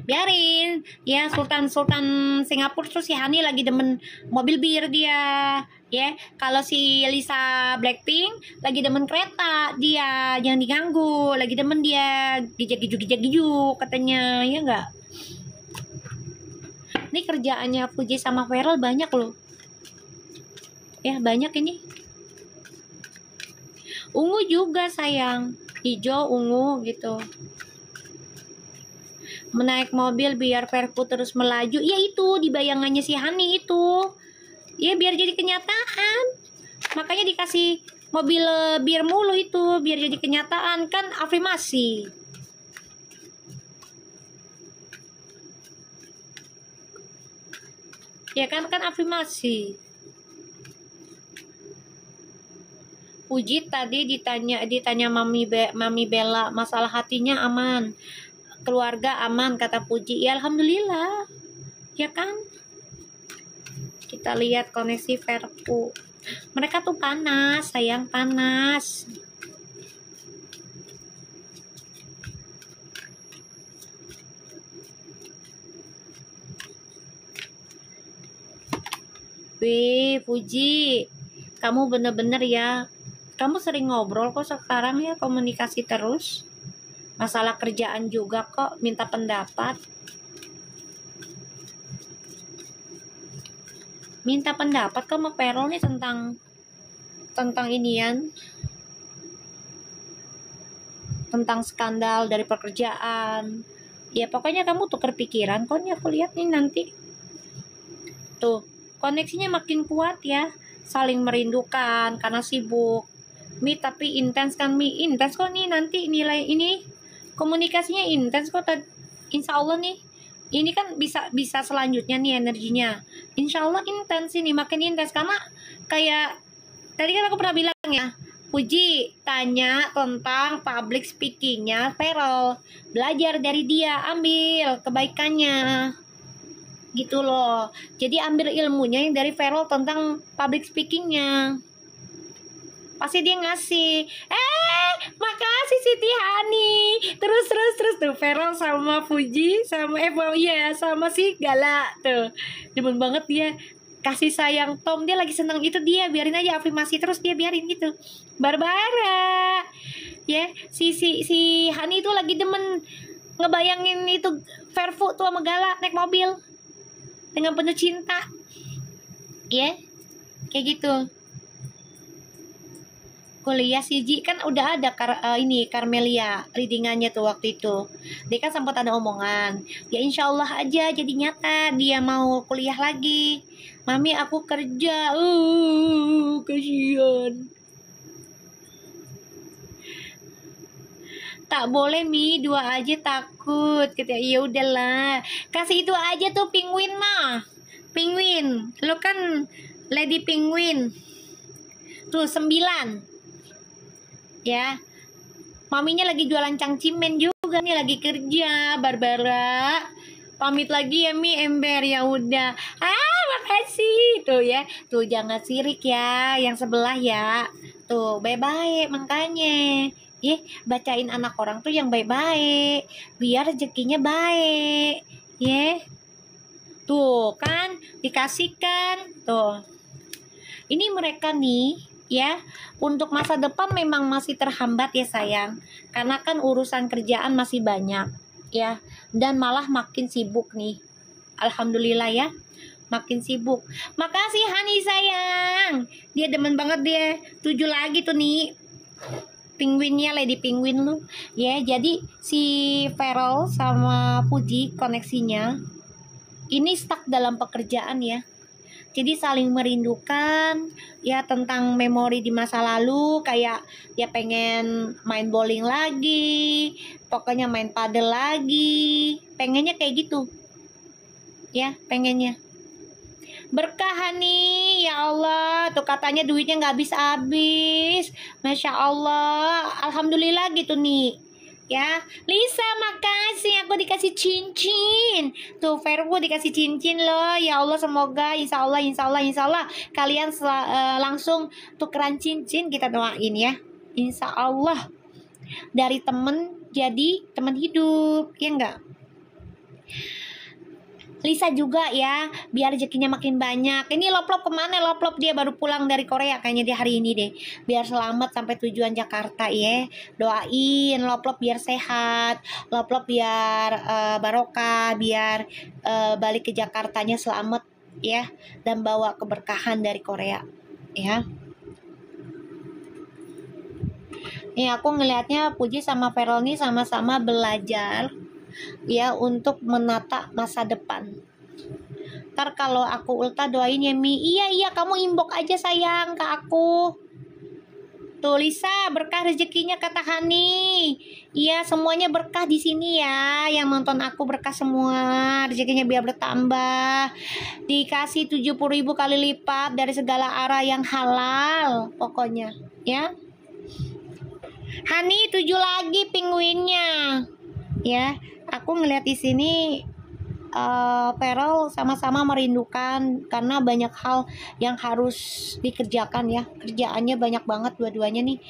Biarin Sultan Singapura tuh si Hani lagi demen mobil bir dia. Kalau si Lisa Blackpink lagi demen kereta dia, jangan diganggu, lagi demen dia gijak katanya, ya enggak. Ini kerjaannya Fuji sama Feral banyak loh. Banyak ini. Ungu juga sayang. Hijau, ungu gitu. Menaik mobil biar Perfu terus melaju. Itu di bayangannya si Hani itu. Biar jadi kenyataan. Makanya dikasih mobil bir mulu itu. Biar jadi kenyataan. Kan afirmasi. Kan afirmasi. Puji tadi ditanya Mami Bella, masalah hatinya aman, keluarga aman, kata Puji. Alhamdulillah. Kan? Kita lihat koneksi Perfu. Mereka tuh panas, sayang, panas. Wih, Puji, kamu bener-bener ya. Kamu sering ngobrol kok sekarang ya, komunikasi terus. Masalah kerjaan juga kok, minta pendapat. Minta pendapat kok sama Perol nih tentang inian, tentang skandal dari pekerjaan. Ya pokoknya kamu tuker pikiran kok nih, aku lihat nih nanti. Tuh, koneksinya makin kuat ya. Saling merindukan karena sibuk. Mi tapi intens kan, Mi intens kok nih nanti nilai ini komunikasinya intens kok. Insya Allah nih ini kan bisa selanjutnya nih energinya. Insya Allah intens ini, makin intens karena kayak tadi kan aku pernah bilang ya, Puji tanya tentang public speakingnya Ferel, belajar dari dia, ambil kebaikannya gitu loh. Jadi ambil ilmunya yang dari Ferel tentang public speakingnya, pasti dia ngasih. Makasih Siti Hani. Terus tuh Ferel sama Puji sama sama si Gala tuh demen banget dia kasih sayang Tom. Dia lagi seneng itu, dia biarin aja afirmasi terus, dia biarin gitu. Barbara ya, si Hani itu lagi demen ngebayangin itu Verfu tuh sama Gala naik mobil dengan penuh cinta ya, kayak gitu. Kuliah Ji kan udah ada ini Carmelia readingannya tuh waktu itu. Dia kan sempat ada omongan, ya insya Allah aja jadi nyata dia mau kuliah lagi. Mami aku kerja, kasihan. Tak boleh Mi, 2 aja takut. Gitu ya udahlah. Kasih itu aja tuh penguin mah. Penguin. Lo kan Lady Penguin. Tuh 9. Ya. Maminya lagi jualan cangcimen juga nih, lagi kerja. Barbara. Pamit lagi ya Mi, ember ya udah. Makasih. Tuh ya. Tuh jangan sirik ya yang sebelah ya. Tuh baik-baik makanya. Bacain anak orang tuh yang baik-baik biar rezekinya baik. Tuh kan dikasihkan tuh. Ini mereka nih ya, untuk masa depan memang masih terhambat ya sayang, karena kan urusan kerjaan masih banyak ya, dan malah makin sibuk nih. Alhamdulillah ya, makin sibuk. Makasih Hani sayang, dia demen banget dia. 7 lagi tuh nih penguinnya, Lady Penguin lu ya. Jadi si Ferel sama Puji koneksinya ini stuck dalam pekerjaan ya. Jadi saling merindukan ya, tentang memori di masa lalu, kayak dia pengen main bowling lagi, pokoknya main padel lagi, pengennya kayak gitu ya, pengennya. Berkah nih ya Allah, tuh katanya duitnya nggak habis-habis, Masya Allah, Alhamdulillah gitu nih ya. Lisa makasih, aku dikasih cincin tuh. Verbu dikasih cincin loh ya Allah. Semoga insya Allah kalian langsung tukeran cincin, kita doain ya, insya Allah dari temen jadi temen hidup ya enggak. Lisa juga ya, biar rezekinya makin banyak. Ini Loplop kemana? Loplop dia baru pulang dari Korea kayaknya dia hari ini deh. Biar selamat sampai tujuan Jakarta ya. Doain Loplop biar sehat, Loplop biar barokah, biar balik ke Jakartanya selamat ya, dan bawa keberkahan dari Korea ya. Nih aku ngelihatnya Puji sama Ferel nih sama-sama belajar ya untuk menata masa depan. Ntar kalau aku ulta doain ya Mi. Iya kamu inbox aja sayang ke aku. Tuh Lisa, berkah rezekinya kata Hani. Iya semuanya berkah di sini ya. Yang nonton aku berkah semua, rezekinya biar bertambah. Dikasih 70.000 kali lipat dari segala arah yang halal pokoknya ya. Hani 7 lagi penguinnya ya. Aku ngeliat di sini Ferel sama-sama merindukan karena banyak hal yang harus dikerjakan ya. Kerjaannya banyak banget dua-duanya nih,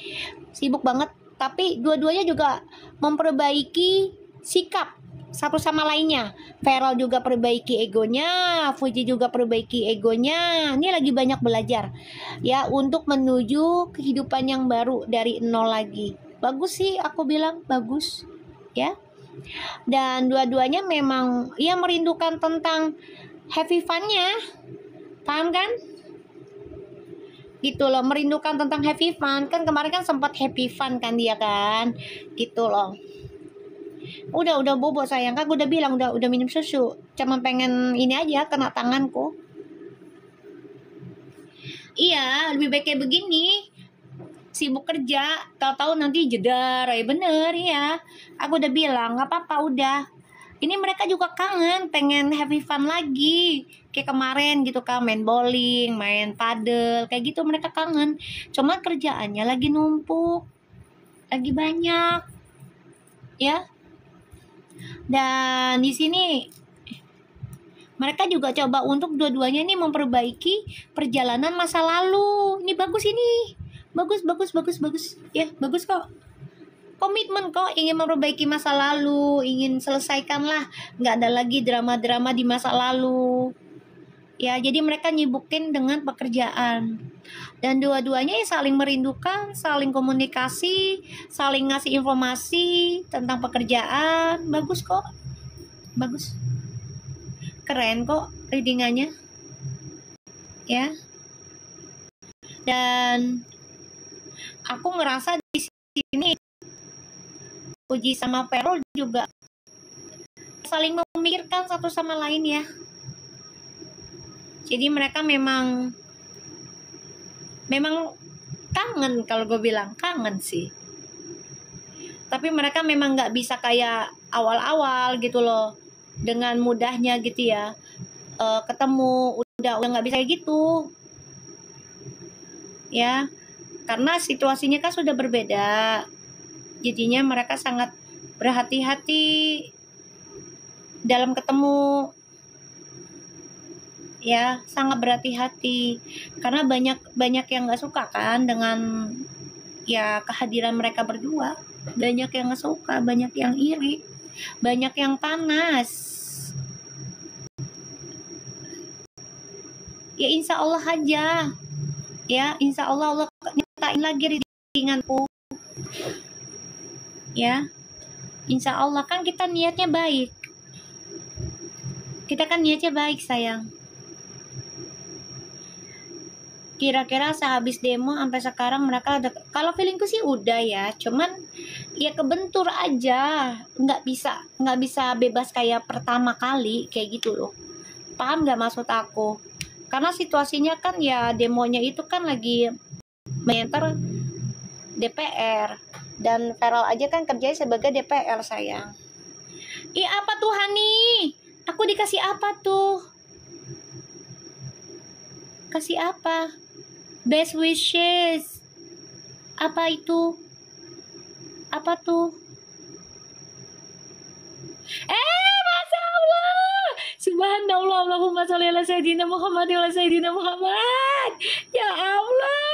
sibuk banget. Tapi dua-duanya juga memperbaiki sikap satu sama lainnya. Feral juga perbaiki egonya, Fuji juga perbaiki egonya. Ini lagi banyak belajar ya untuk menuju kehidupan yang baru dari nol lagi. Bagus sih, aku bilang bagus ya. Dan dua-duanya memang ya merindukan tentang happy fun-nya, paham kan? Gitu loh, merindukan tentang happy fun. Kan kemarin kan sempat happy fun kan dia kan, gitu loh. Udah bobo sayang, kan udah bilang udah minum susu, cuma pengen ini aja kena tanganku. Iya, lebih baik kayak begini, sibuk kerja, tahu-tahu nanti jedar, ya bener ya. Aku udah bilang nggak apa-apa udah. Ini mereka juga kangen, pengen happy fun lagi, kayak kemarin gitu kan, main bowling, main padel, kayak gitu mereka kangen. Cuma kerjaannya lagi numpuk, lagi banyak, ya. Dan di sini mereka juga coba untuk dua-duanya ini memperbaiki perjalanan masa lalu. Ini bagus ini. Bagus. Ya, bagus kok. Komitmen kok, ingin memperbaiki masa lalu, ingin selesaikan lah. Nggak ada lagi drama-drama di masa lalu. Ya, jadi mereka nyibukin dengan pekerjaan. Dan dua-duanya ya saling merindukan, saling komunikasi, saling ngasih informasi tentang pekerjaan. Bagus kok. Bagus. Keren kok readingannya. Ya. Dan aku ngerasa di sini Puji sama Perol juga saling memikirkan satu sama lain ya. Jadi mereka memang kangen, kalau gue bilang kangen sih. Tapi mereka memang nggak bisa kayak awal-awal gitu loh, dengan mudahnya gitu ya. Ketemu udah nggak bisa kayak gitu. Ya, karena situasinya kan sudah berbeda. Jadinya mereka sangat berhati-hati dalam ketemu. Ya, sangat berhati-hati karena banyak yang nggak suka kan dengan ya kehadiran mereka berdua. Banyak yang nggak suka, banyak yang iri, banyak yang panas. Ya insya Allah aja. Ya insya Allah nyatain lagi readinganku. Ya, insya Allah kan kita niatnya baik. Kita kan niatnya baik sayang. Kira-kira sehabis demo sampai sekarang mereka ada, kalau feelingku sih udah ya, cuman ya kebentur aja, nggak bisa bebas kayak pertama kali kayak gitu loh. Paham nggak maksud aku? Karena situasinya kan ya demonya itu kan lagi menter DPR. Dan Feral aja kan kerjanya sebagai DPR sayang. Apa tuh Hani? Aku dikasih apa tuh? Kasih apa? Best wishes. Apa itu? Apa tuh? Masya Allah. Subhanallah. Allahumma sholli ala sayyidina Muhammad wa ala sayyidina Muhammad. Ya Allah.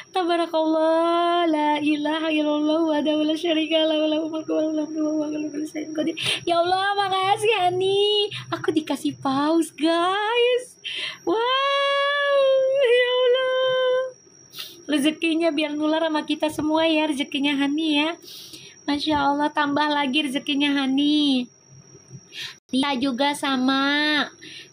Tabarakallah, la ilaha illallah wa la syarika lahu lahul mulku wa lahul hamdu wa huwa ala kulli syai'in qadir. Ya Allah, makasih Hani. Aku dikasih paus, guys. Wow, ya Allah. Rezekinya biar nular sama kita semua ya, rezekinya Hani ya. Masya Allah, tambah lagi rezekinya Hani. Dia juga sama.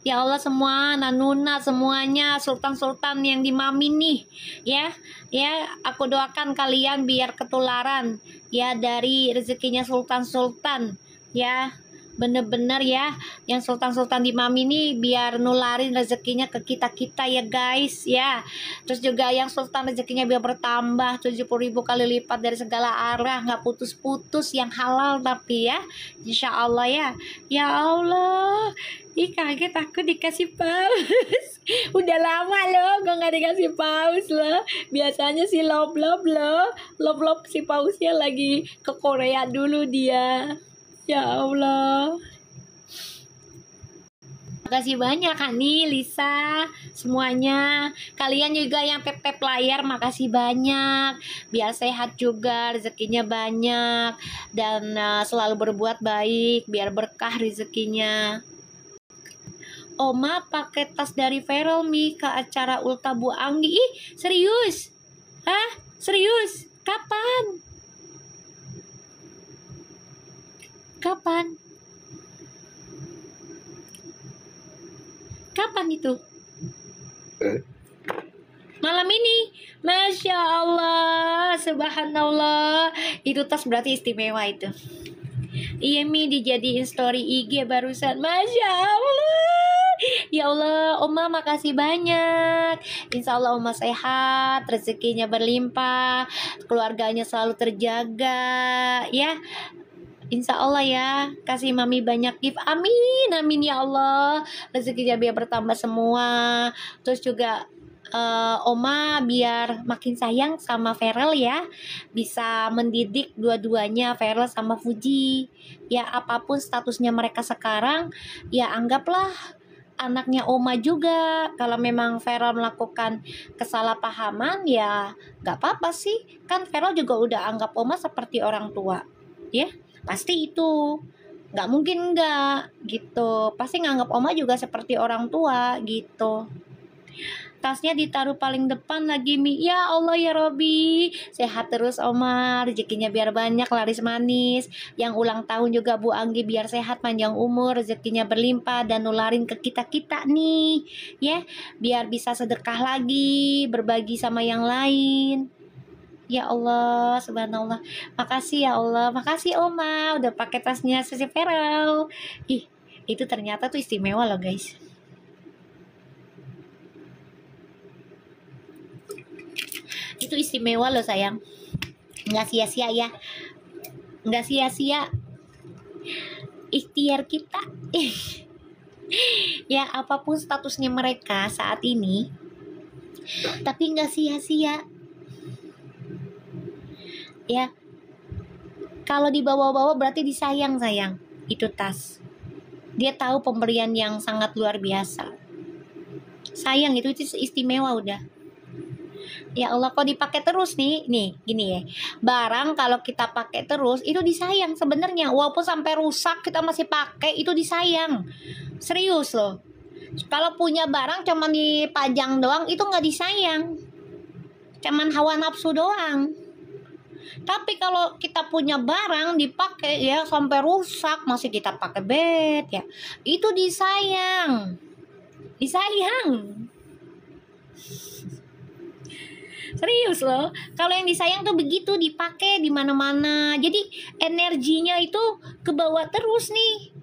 Ya Allah, semua Nanuna semuanya, sultan-sultan yang di Mami nih ya. Ya, aku doakan kalian biar ketularan ya dari rezekinya sultan-sultan ya. Bener-bener ya, yang sultan-sultan di Mami nih biar nularin rezekinya ke kita-kita ya guys ya. Terus juga yang sultan rezekinya biar bertambah 70.000 kali lipat dari segala arah, nggak putus-putus, yang halal tapi ya, insya Allah ya. Ya Allah, kaget aku dikasih paus. Udah lama loh gue nggak dikasih paus loh. Biasanya si love si pausnya lagi ke Korea dulu dia. Ya Allah. Makasih banyak Hani, Lisa, semuanya. Kalian juga yang tap-tap layar, makasih banyak. Biar sehat juga, rezekinya banyak. Dan selalu berbuat baik, biar berkah rezekinya. Oma pakai tas dari Feral Mi ke acara Ulta Bu Anggi. Ih, serius? Hah? Serius? Kapan? Kapan? Kapan itu? Malam ini. Masya Allah, subhanallah. Itu tas berarti istimewa itu. Iya Mi, dijadiin story IG barusan. Masya Allah. Ya Allah, Oma makasih banyak. Insya Allah Oma sehat, rezekinya berlimpah, keluarganya selalu terjaga, ya. Insya Allah ya, kasih Mami banyak gift. Amin, amin ya Allah. Rezekinya biar bertambah semua. Terus juga Oma biar makin sayang sama Feral ya. Bisa mendidik dua-duanya, Feral sama Fuji. Ya apapun statusnya mereka sekarang, ya anggaplah anaknya Oma juga. Kalau memang Feral melakukan kesalahpahaman, ya gak apa-apa sih. Kan Feral juga udah anggap Oma seperti orang tua, ya. Pasti itu nggak mungkin enggak gitu, pasti nganggap Oma juga seperti orang tua gitu. Tasnya ditaruh paling depan lagi Mi. Ya Allah ya Robi, sehat terus Oma, rezekinya biar banyak, laris manis. Yang ulang tahun juga Bu Anggi biar sehat, panjang umur, rezekinya berlimpah dan nularin ke kita-kita nih ya, biar bisa sedekah lagi, berbagi sama yang lain. Ya Allah, subhanallah. Makasih ya Allah, makasih Oma udah pakai tasnya Sisi Feral. Ih, itu ternyata tuh istimewa loh guys. Itu istimewa loh sayang. Nggak sia-sia ya. Nggak sia-sia ikhtiar kita. Ya apapun statusnya mereka saat ini, tapi nggak sia-sia. Ya, kalau dibawa-bawa berarti disayang sayang. Itu tas, dia tahu pemberian yang sangat luar biasa. Sayang itu istimewa udah. Ya Allah, kok dipakai terus nih gini ya. Barang kalau kita pakai terus itu disayang sebenarnya. Walaupun sampai rusak kita masih pakai, itu disayang. Serius loh. Kalau punya barang cuman dipajang doang itu nggak disayang. Cuman hawa nafsu doang. Tapi kalau kita punya barang dipakai ya sampai rusak masih kita pakai bed ya, itu disayang. Serius loh, kalau yang disayang tuh begitu dipakai di mana-mana. Jadi energinya itu ke bawah terus nih.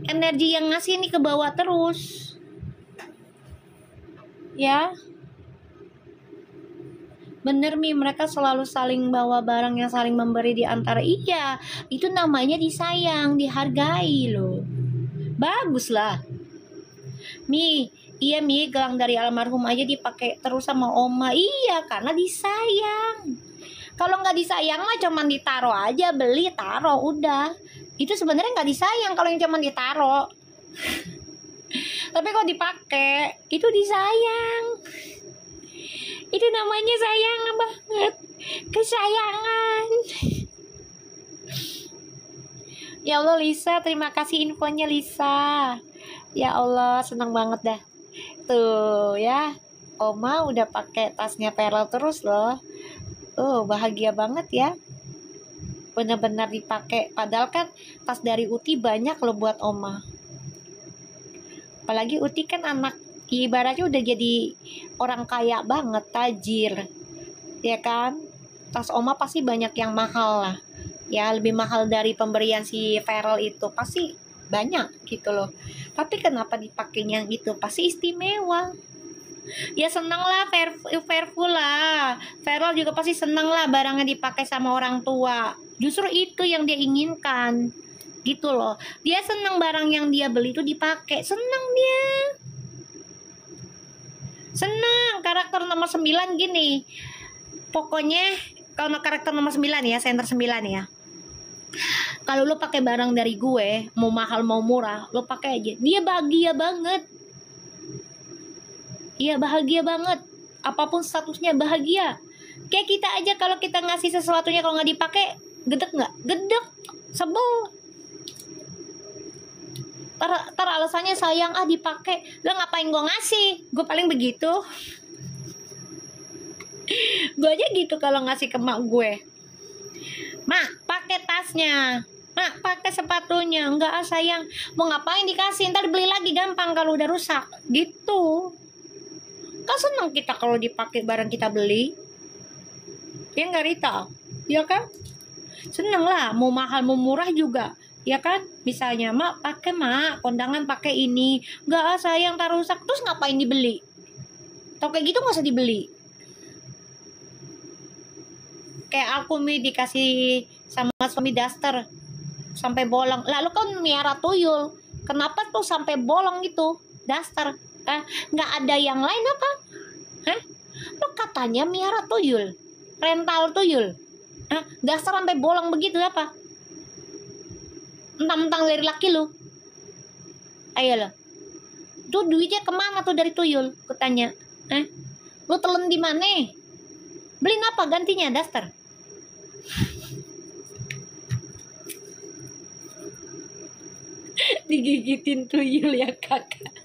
Energi yang ngasih nih ke bawah terus. Ya. Bener Mi, mereka selalu saling bawa barang yang saling memberi di antara. Iya, itu namanya disayang, dihargai loh. Bagus lah Mi. Iya Mi, gelang dari almarhum aja dipakai terus sama Oma. Iya, karena disayang. Kalau nggak disayang mah cuman ditaro aja, beli taro udah. Itu sebenarnya nggak disayang kalau yang cuman ditaro. Tapi kalau dipakai itu disayang. Itu namanya sayang banget, kesayangan. Ya Allah Lisa, terima kasih infonya Lisa. Ya Allah, senang banget dah. Tuh ya, Oma udah pakai tasnya Feral terus loh. Tuh bahagia banget ya. Benar-benar dipakai. Padahal kan tas dari Uti banyak loh buat Oma. Apalagi Uti kan anak, ibaratnya udah jadi orang kaya banget, tajir, ya kan? Tas Oma pasti banyak yang mahal lah, ya lebih mahal dari pemberian si Feral itu, pasti banyak gitu loh. Tapi kenapa dipakainya gitu? Pasti istimewa. Ya seneng lah, Fairful lah. Feral juga pasti seneng lah barangnya dipakai sama orang tua. Justru itu yang dia inginkan, gitu loh. Dia seneng barang yang dia beli itu dipakai, seneng dia. Senang. Karakter nomor 9 gini. Pokoknya kalau karakter nomor 9 ya, center 9 ya. Kalau lo pakai barang dari gue, mau mahal mau murah, lo pakai aja. Dia bahagia banget. Iya, bahagia banget. Apapun statusnya bahagia. Kayak kita aja kalau kita ngasih sesuatunya kalau nggak dipakai, gedek nggak? Gedek, sebel. Tar alasannya sayang dipakai. Lo ngapain gue ngasih? Gue paling begitu. Gue aja gitu kalau ngasih ke mak gue. Mak, pakai tasnya. Mak, pakai sepatunya. Enggak sayang. Mau ngapain dikasih? Ntar beli lagi gampang kalau udah rusak. Gitu. Kan seneng kita kalau dipakai barang kita beli. Ya nggak Rita? Ya kan? Seneng lah. Mau mahal mau murah juga. Ya kan? Misalnya, mak pakai mak. Kondangan pakai ini. Enggak sayang, ntar rusak. Terus ngapain dibeli? Tau kayak gitu nggak usah dibeli. Kayak aku dikasih sama suami daster sampai bolong. Lalu kan miara tuyul, kenapa tuh sampai bolong gitu daster? Nggak ada yang lain apa? Lo katanya miara tuyul, rental tuyul, daster sampai bolong begitu apa? Mentang-mentang dari laki lo. Ayo lo, tuh duitnya kemana tuh dari tuyul? Kutanya, lo telan di mana? Beliin apa gantinya daster? Digigitin tuyul ya kakak.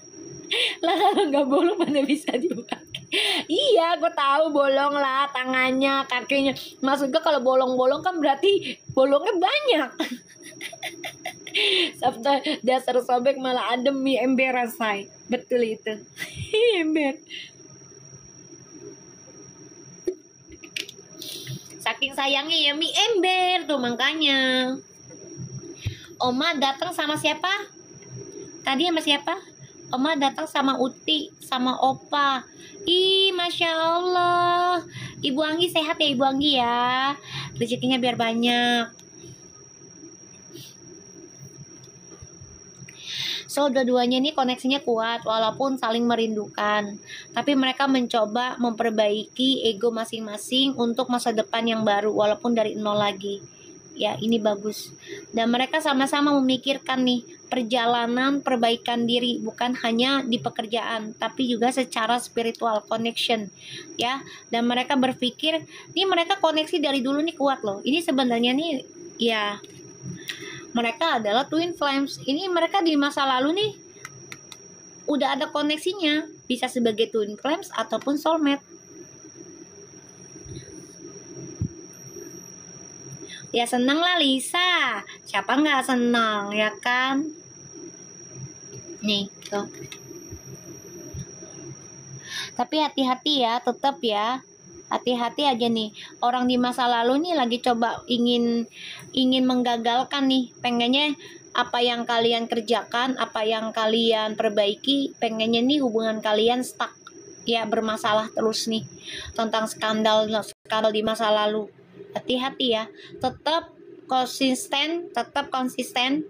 Lah kalau nggak bolong mana bisa dipakai? Iya, gue tahu bolong lah tangannya, kakinya. Maksud gue kalau bolong-bolong kan berarti bolongnya banyak. Sabtu dasar sobek malah adem mie ember rasai. Betul itu. Ember. Saking sayangnya ya mie ember tuh makanya. Oma datang sama siapa? Tadi sama siapa? Oma datang sama Uti, sama Opa. Ih, Masya Allah. Ibu Anggi sehat ya Ibu Anggi ya. Rezekinya biar banyak. So, dua-duanya ini koneksinya kuat walaupun saling merindukan. Tapi mereka mencoba memperbaiki ego masing-masing untuk masa depan yang baru walaupun dari nol lagi. Ya, ini bagus. Dan mereka sama-sama memikirkan nih perjalanan perbaikan diri, bukan hanya di pekerjaan tapi juga secara spiritual connection ya. Dan mereka berpikir nih mereka koneksi dari dulu nih kuat loh. Ini sebenarnya nih ya, mereka adalah twin flames. Ini mereka di masa lalu nih udah ada koneksinya, bisa sebagai twin flames ataupun soulmate. Ya seneng lah Lisa, siapa nggak seneng ya kan? Nih tuh. Tapi hati-hati ya, tetap ya, hati-hati aja nih. Orang di masa lalu nih lagi coba ingin menggagalkan nih, pengennya apa yang kalian kerjakan, apa yang kalian perbaiki, pengennya nih hubungan kalian stuck ya, bermasalah terus nih tentang skandal di masa lalu. Hati-hati ya, tetap konsisten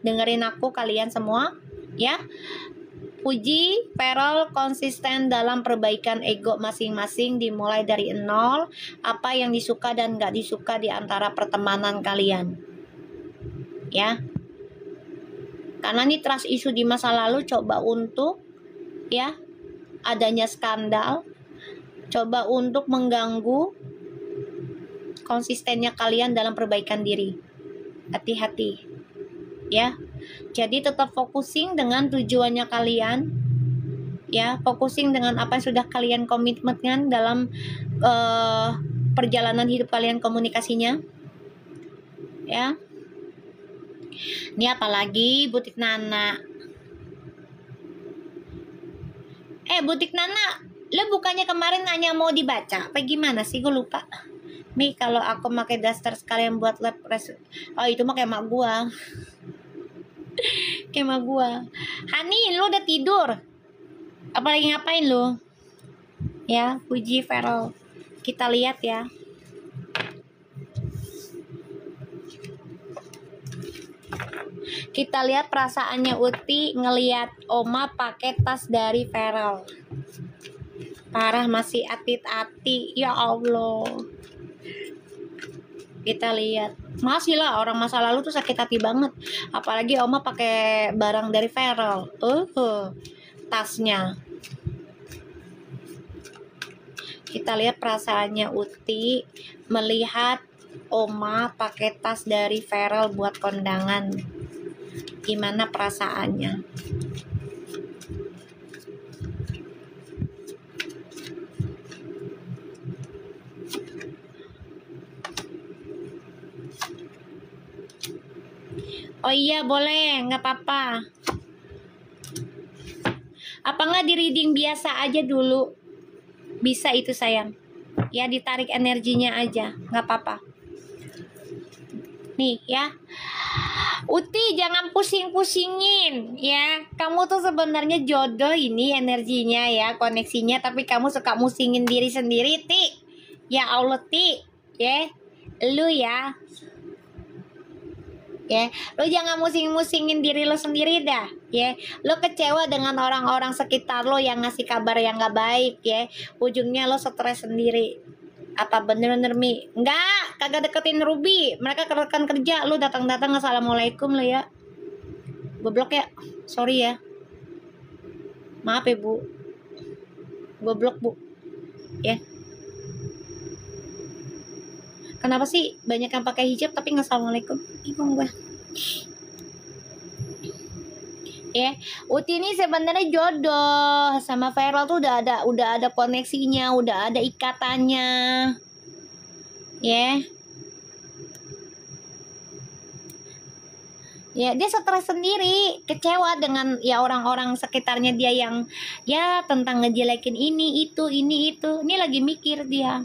dengerin aku kalian semua ya. Puji, Feral konsisten dalam perbaikan ego masing-masing dimulai dari nol. Apa yang disuka dan gak disuka di antara pertemanan kalian ya. Karena ini trust issue di masa lalu, coba untuk ya adanya skandal, coba untuk mengganggu konsistennya kalian dalam perbaikan diri. Hati-hati ya. Jadi tetap focusing dengan tujuannya kalian ya, focusing dengan apa yang sudah kalian komitmenkan dalam perjalanan hidup kalian, komunikasinya ya. Ini apalagi Butik Nana. Butik Nana, lo bukannya kemarin nanya mau dibaca apa gimana sih, gue lupa. Mi, kalau aku pakai daster sekalian buat lab itu mah kayak mak gua. Kayak mak gua. Hani, lu udah tidur? Apalagi ngapain lu? Ya, puji Feral. Kita lihat ya. Kita lihat perasaannya Uti ngelihat Oma pakai tas dari Feral. Parah, masih atit-ati. Ya Allah. Kita lihat. Masih lah, orang masa lalu tuh sakit hati banget. Apalagi Oma pakai barang dari Feral. Tasnya. Kita lihat perasaannya Uti melihat Oma pakai tas dari Feral buat kondangan. Gimana perasaannya? Oh iya boleh, nggak apa-apa. Apa nggak di reading biasa aja dulu? Bisa itu sayang. Ya ditarik energinya aja, nggak apa-apa. Nih ya. Uti jangan pusing-pusingin ya. Kamu tuh sebenarnya jodoh ini energinya ya, koneksinya, tapi kamu suka musingin diri sendiri, Ti. Ya Allah, Ti. Ya. Lu ya. Ya, lo jangan musing-musingin diri lo sendiri dah, ya. Lo kecewa dengan orang-orang sekitar lo yang ngasih kabar yang gak baik, ya. Ujungnya lo stres sendiri. Apa bener-bener Mi? Enggak, kagak deketin Ruby. Mereka rekan kerja, lo datang-datang assalamualaikum lo ya. Goblok ya, sorry ya. Maaf ya Bu. Goblok Bu, ya. Kenapa sih banyak yang pakai hijab tapi nggak assalamualaikum? Bingung gue. Ya, Uti ini sebenarnya jodoh sama Feral tuh udah ada koneksinya, udah ada ikatannya. Ya. Ya, dia stres sendiri, kecewa dengan ya orang-orang sekitarnya dia yang ya tentang ngejelekin ini itu. Ini lagi mikir dia.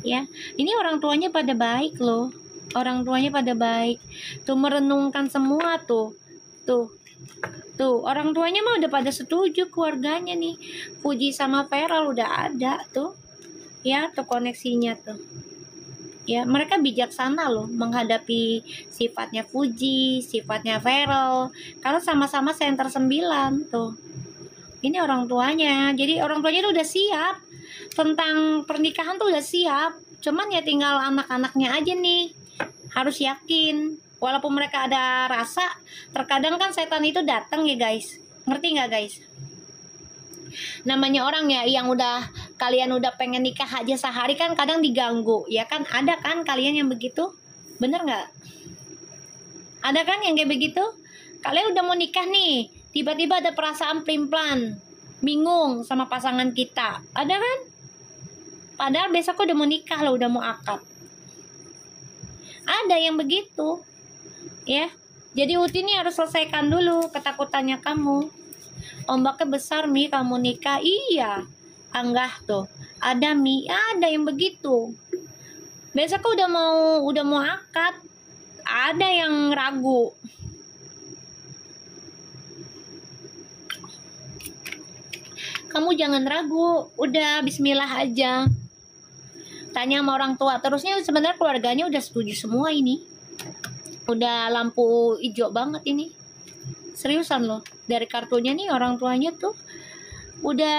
Ya, ini orang tuanya pada baik loh. Orang tuanya pada baik. Tuh merenungkan semua tuh. Tuh, orang tuanya mah udah pada setuju keluarganya nih. Fuji sama Feral udah ada tuh. Ya, tuh koneksinya tuh. Ya, mereka bijaksana loh menghadapi sifatnya Fuji, sifatnya Feral. Karena sama-sama center 9 tuh. Ini orang tuanya. Jadi orang tuanya tuh udah siap. Tentang pernikahan tuh udah siap, cuman ya tinggal anak-anaknya aja nih harus yakin. Walaupun mereka ada rasa, terkadang kan setan itu datang ya guys, ngerti nggak guys? Namanya orang ya yang kalian udah pengen nikah aja sehari kan kadang diganggu, ya kan? Ada kan kalian yang begitu, bener nggak? Ada kan yang kayak begitu? Kalian udah mau nikah nih, tiba-tiba ada perasaan pelin-pelan, bingung sama pasangan kita, ada kan? Padahal besok udah mau nikah loh, udah mau akad. Ada yang begitu, ya. Jadi Uti ini harus selesaikan dulu ketakutannya kamu. Ombaknya besar Mi, kamu nikah, iya. Anggah tuh, ada Mi, ada yang begitu. Besok udah mau akad, ada yang ragu. Kamu jangan ragu, udah bismillah aja. Tanya sama orang tua, terusnya sebenarnya keluarganya udah setuju semua ini. Udah lampu hijau banget ini. Seriusan loh, dari kartunya nih orang tuanya tuh udah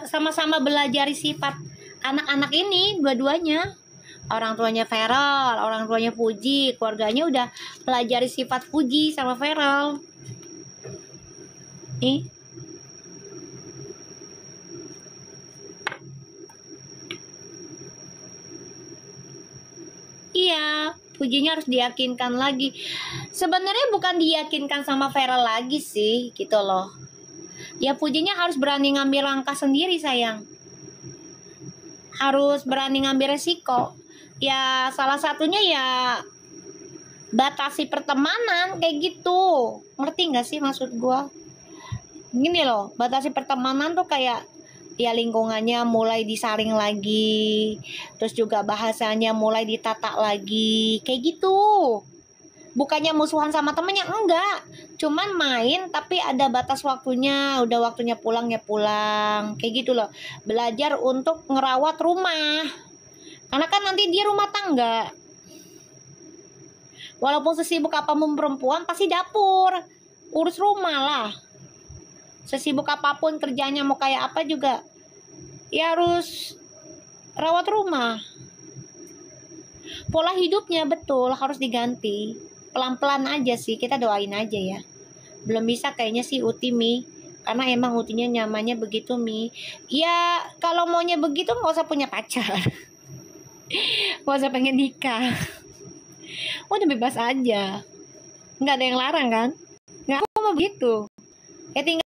sama-sama belajar sifat anak-anak ini dua-duanya. Orang tuanya Feral, orang tuanya Fuji, keluarganya udah pelajari sifat Fuji sama Feral. Nih. Iya, Fujinya harus diyakinkan lagi. Sebenarnya bukan diyakinkan sama Feral lagi sih, gitu loh. Ya Fujinya harus berani ngambil langkah sendiri sayang. Harus berani ngambil resiko. Ya salah satunya ya batasi pertemanan kayak gitu. Ngerti gak sih maksud gua? Gini loh, batasi pertemanan tuh kayak ya lingkungannya mulai disaring lagi, terus juga bahasanya mulai ditata lagi, kayak gitu. Bukannya musuhan sama temennya, enggak, cuman main tapi ada batas waktunya, udah waktunya pulang ya pulang, kayak gitu loh. Belajar untuk ngerawat rumah, karena kan nanti dia rumah tangga. Walaupun sesibuk apapun perempuan pasti dapur, urus rumah lah. Sesibuk apapun kerjanya mau kayak apa juga ya harus rawat rumah. Pola hidupnya betul harus diganti. Pelan-pelan aja sih, kita doain aja ya. Belum bisa kayaknya sih Uti Mi, karena emang Utinya nyamannya begitu Mi. Ya kalau maunya begitu nggak usah punya pacar. Nggak usah pengen nikah. Udah bebas aja. Nggak ada yang larang kan? Nggak, aku mau begitu. Ya tinggal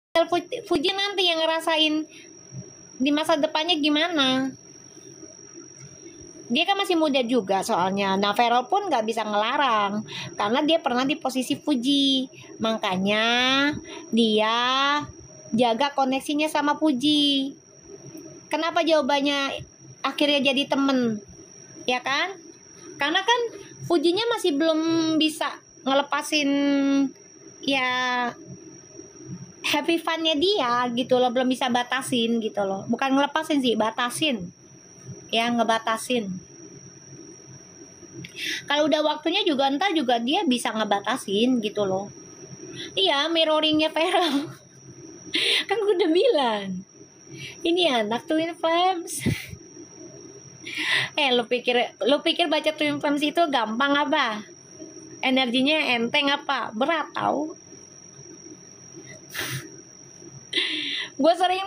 Fuji nanti yang ngerasain di masa depannya gimana. Dia kan masih muda juga soalnya. Nah Vero pun nggak bisa ngelarang karena dia pernah di posisi Fuji. Makanya dia jaga koneksinya sama Fuji. Kenapa jawabannya akhirnya jadi temen? Ya kan? Karena kan Fujinya masih belum bisa ngelepasin ya happy funnya dia gitu loh. Belum bisa batasin gitu loh. Bukan ngelepasin sih, batasin. Ya ngebatasin. Kalau udah waktunya juga ntar juga dia bisa ngebatasin gitu loh. Iya, mirroringnya Vero. Kan gue udah bilang ini anak Twin Flames. Lu pikir baca Twin Flames itu gampang apa? Energinya enteng apa? Berat tau. Gue sering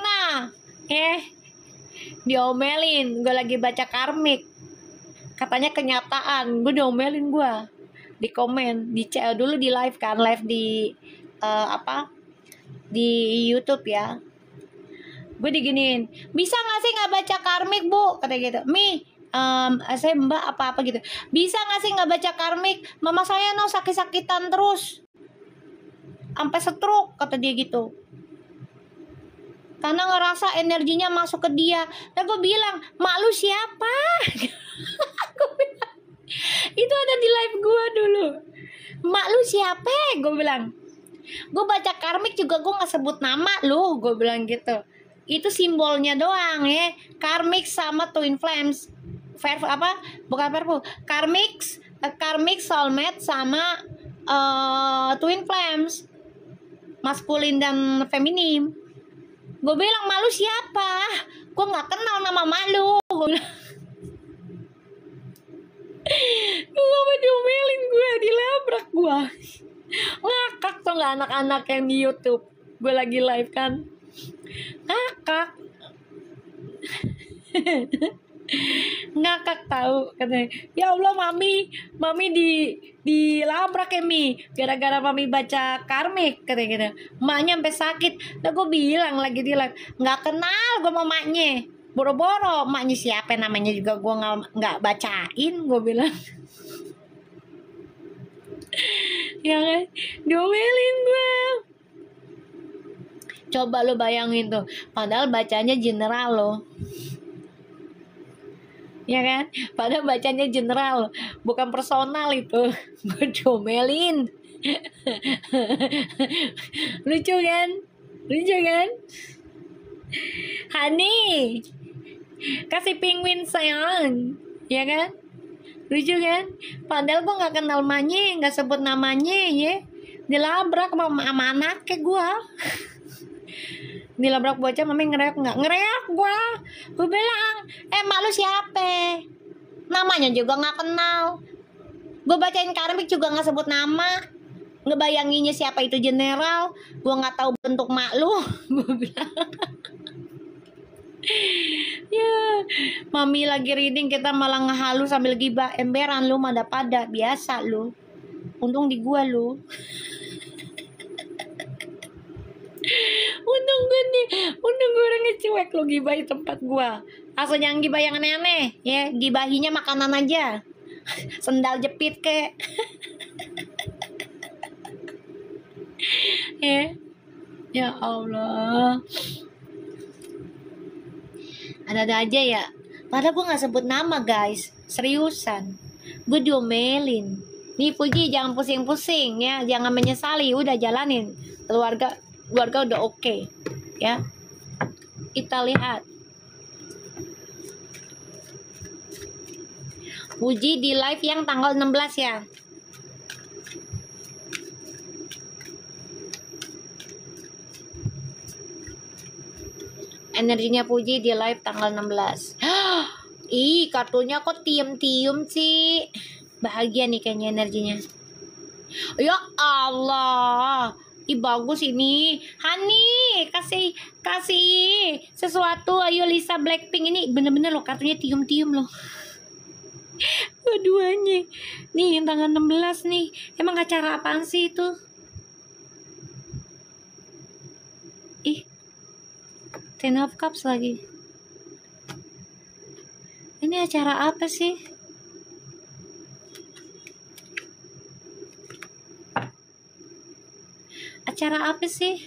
diomelin gue lagi baca karmik, katanya kenyataan. Gue diomelin, gue di komen di dulu di live kan, live di di YouTube ya. Gue diginiin, bisa nggak sih nggak baca karmik bu, kata gitu. Saya mbak apa gitu, bisa nggak sih nggak baca karmik, mama saya sakit-sakitan terus sampai stroke, kata dia gitu. Karena ngerasa energinya masuk ke dia. Dan gue bilang, mak lu siapa? Gue bilang, itu ada di live gue dulu. Mak lu siapa? Gue bilang. Gue baca karmik juga gue gak sebut nama lu. Gue bilang gitu. Itu simbolnya doang ya. Karmik sama Twin Flames. Karmik soulmate sama Twin Flames. Maskulin dan feminim. Gue bilang, malu siapa? Gue gak kenal nama malu. Gue bilang, gue diomelin, gue dilabrak gue. Ngakak tuh gak anak-anak yang di YouTube. Gue lagi live kan. Ngakak. Ngakak tahu katanya. Ya Allah mami dilabrak ya Mi, gara-gara mami baca karmik, katanya gitu. Maknya sampai sakit. Nah gue bilang lagi di live, nggak kenal gue sama maknya, boro-boro maknya siapa namanya juga gue nggak bacain, gue bilang. Ya kan, diomelin gue. Coba lo bayangin tuh, padahal bacanya general loh. Ya kan, padahal bacanya general, bukan personal itu. Gue diomelin. Lucu kan? Hani, kasih penguin sayang, ya kan? Lucu kan? Padahal gue nggak kenal namanya, nggak sebut namanya ya. Dilabrak sama anaknya gue. Dilabrak bocah, mami ngereak gue bilang, mak lu siapa, namanya juga nggak kenal. Gue bacain karmik juga nggak sebut nama, ngebayanginnya siapa itu general, gue nggak tahu bentuk mak lu. Gue bilang. Ya mami lagi reading, kita malah ngehalu sambil gibah, emberan lu pada biasa lu, untung di gua lu. Untung gue orangnya cuek, lo gibahin tempat gue. Asal jangan gibah yang aneh-aneh ya, gibahinya makanan aja. Sendal jepit kek. Ya Allah, ada aja ya. Padahal gue gak sebut nama guys, seriusan. Gue diomelin. Nih Puji, jangan pusing-pusing ya, jangan menyesali, udah jalanin. Keluarga udah oke. Ya, kita lihat Puji di live yang tanggal 16 ya. Energinya Puji di live tanggal 16. Ih, kartunya kok tium-tium sih. Bahagia nih kayaknya energinya. Ya Allah. Ih, bagus ini. Hani, kasih kasih sesuatu. Ayo Lisa Blackpink ini bener-bener loh kartunya tium-tium loh. Dua-duanya. Nih yang tanggal 16 nih. Emang acara apaan sih itu? Ih. Ten of Cups lagi. Ini acara apa sih? Acara apa sih?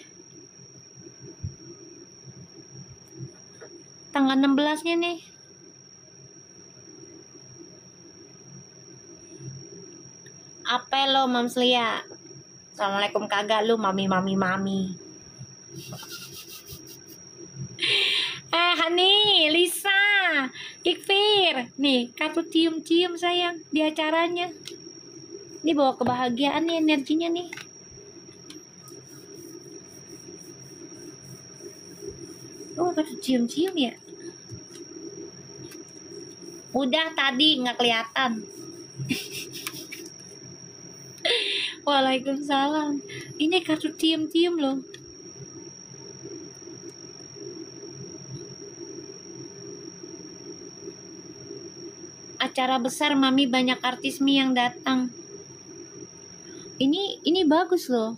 Tanggal 16-nya nih. Apa lo Mams Lia? Assalamualaikum kagak lu mami. Hani, Lisa, Ikfir. Nih, kartu cium-cium sayang di acaranya. Ini bawa kebahagiaan nih energinya nih. Oh, kartu cium-cium ya? Udah tadi nggak kelihatan. Waalaikumsalam. Ini kartu cium-cium loh. Acara besar mami banyak artis Mi yang datang. Ini bagus loh.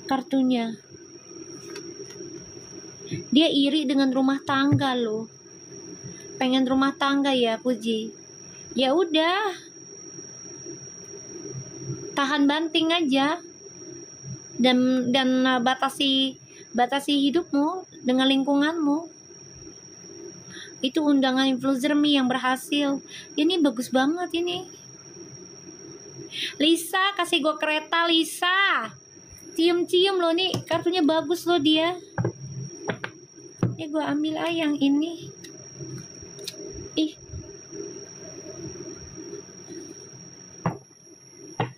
Kartunya. Dia iri dengan rumah tangga loh. Pengen rumah tangga ya, Puji. Ya udah. Tahan banting aja. Dan batasi hidupmu dengan lingkunganmu. Itu undangan influencer Mi yang berhasil. Ini bagus banget ini. Lisa, kasih gue kereta Lisa. Cium-cium loh nih, kartunya bagus loh dia. Ini gue ambil yang ini. Ih.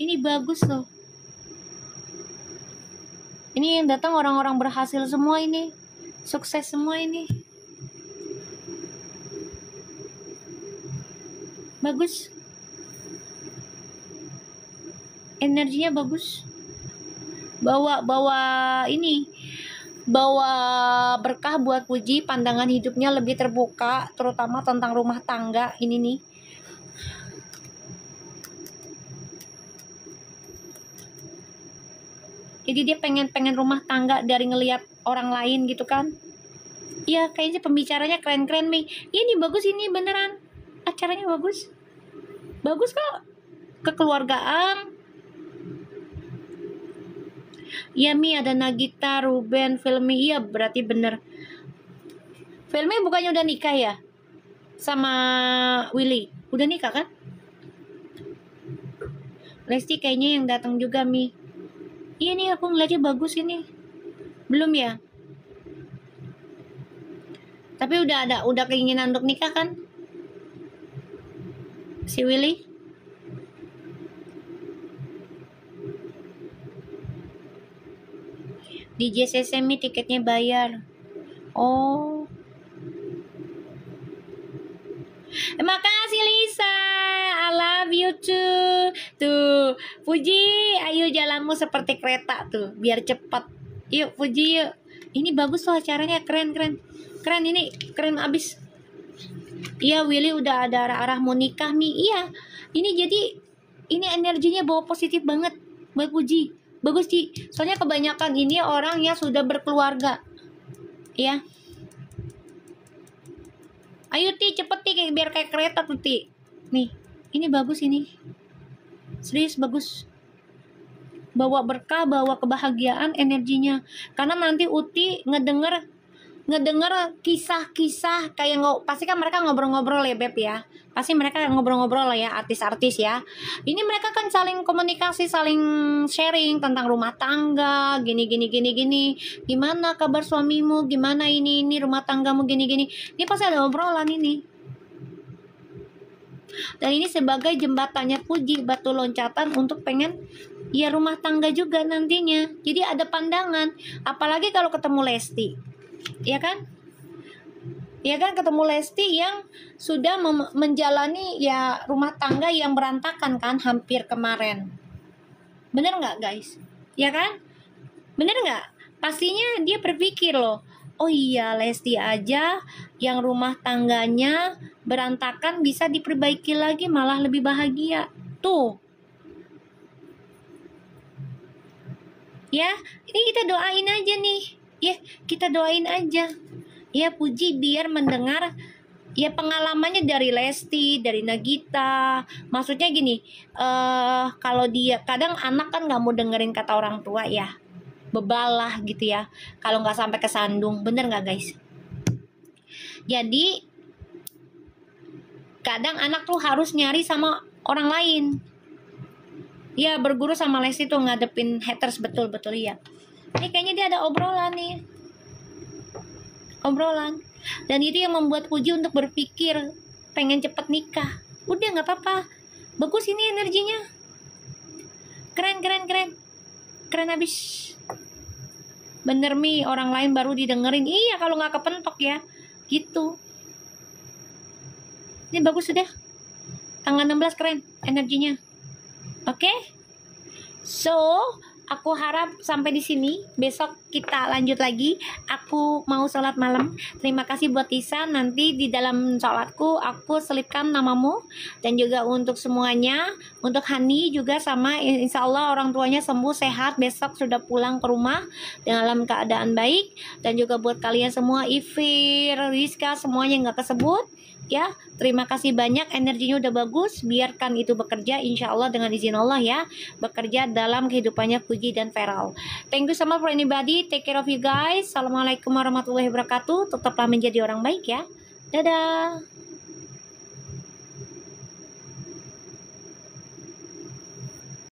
Ini bagus loh. Ini yang datang orang-orang berhasil semua ini. Sukses semua ini. Bagus. Energinya bagus. Bawa ini. Bawa berkah buat Puji, pandangan hidupnya lebih terbuka, terutama tentang rumah tangga ini nih. Jadi dia pengen rumah tangga dari ngelihat orang lain gitu kan. Iya, kayaknya pembicaranya keren-keren Mi. Ini bagus ini beneran. Acaranya bagus. Bagus kok. Kekeluargaan. Iya Mi, ada Nagita, Ruben, Filmi. Iya berarti bener. Filmi bukannya udah nikah ya? Sama Willy. Udah nikah kan? Lesti kayaknya yang datang juga Mi. Iya nih aku ngeliatnya bagus ini. Belum ya? Tapi udah keinginan untuk nikah kan? Si Willy? Di JCC Mi tiketnya bayar. Oh. Makasih Lisa. I love you too. Tuh, Puji, ayo jalanmu seperti kereta tuh, biar cepat. Yuk Puji yuk. Ini bagus loh acaranya, keren ini, keren abis. Iya Willy udah ada arah-arah mau nikah Mi. Iya. Ini jadi ini energinya bawa positif banget buat Puji. Bagus Ci. Soalnya kebanyakan ini orang yang sudah berkeluarga. Ya. Ayo Ti, cepet Ti, biar kayak kereta tuh Ti. Nih, ini bagus ini. Serius bagus. Bawa berkah, bawa kebahagiaan energinya. Karena nanti Uti ngedenger kisah-kisah kayak pasti kan mereka ngobrol-ngobrol ya Beb ya. Pasti mereka ngobrol-ngobrol lah ya artis-artis ya. Ini mereka kan saling komunikasi, saling sharing tentang rumah tangga, gini. Gimana kabar suamimu? Gimana ini rumah tanggamu gini. Ini pasti ada obrolan ini. Dan ini sebagai jembatannya Puji, batu loncatan untuk pengen ya rumah tangga juga nantinya. Jadi ada pandangan, apalagi kalau ketemu Lesti. Ya kan? Ya kan, ketemu Lesti yang sudah menjalani ya rumah tangga yang berantakan kan hampir kemarin. Bener nggak guys? Ya kan? Bener nggak? Pastinya dia berpikir loh, oh iya Lesti aja yang rumah tangganya berantakan bisa diperbaiki lagi malah lebih bahagia. Tuh. Ya, ini kita doain aja nih. Ya, kita doain aja. Ya, Puji biar mendengar ya pengalamannya dari Lesti, dari Nagita. Maksudnya gini, kalau dia kadang anak kan nggak mau dengerin kata orang tua ya, bebalah gitu ya. Kalau nggak sampai kesandung, bener nggak guys? Jadi kadang anak tuh harus nyari sama orang lain. Ya, berguru sama Lesti tuh ngadepin haters betul-betul ya. Ini kayaknya dia ada obrolan nih. Obrolan. Dan itu yang membuat Puji untuk berpikir pengen cepet nikah. Udah nggak apa-apa. Bagus ini energinya. Keren. Keren abis. Bener Mi, orang lain baru didengerin. Iya, kalau nggak kepentok ya. Gitu. Ini bagus sudah. Tanggal 16 keren energinya. Oke? So, aku harap sampai di sini. Besok kita lanjut lagi. Aku mau sholat malam. Terima kasih buat Tisa. Nanti di dalam sholatku aku selipkan namamu. Dan juga untuk semuanya. Untuk Hani juga sama. Insya Allah orang tuanya sembuh, sehat. Besok sudah pulang ke rumah dalam keadaan baik. Dan juga buat kalian semua, Ifir, Rizka, semuanya nggak kesebut. Ya, terima kasih banyak, energinya udah bagus. Biarkan itu bekerja, insya Allah dengan izin Allah ya, bekerja dalam kehidupannya Puji dan Feral. Thank you so much for anybody. Take care of you guys. Assalamualaikum warahmatullahi wabarakatuh. Tetaplah menjadi orang baik ya. Dadah.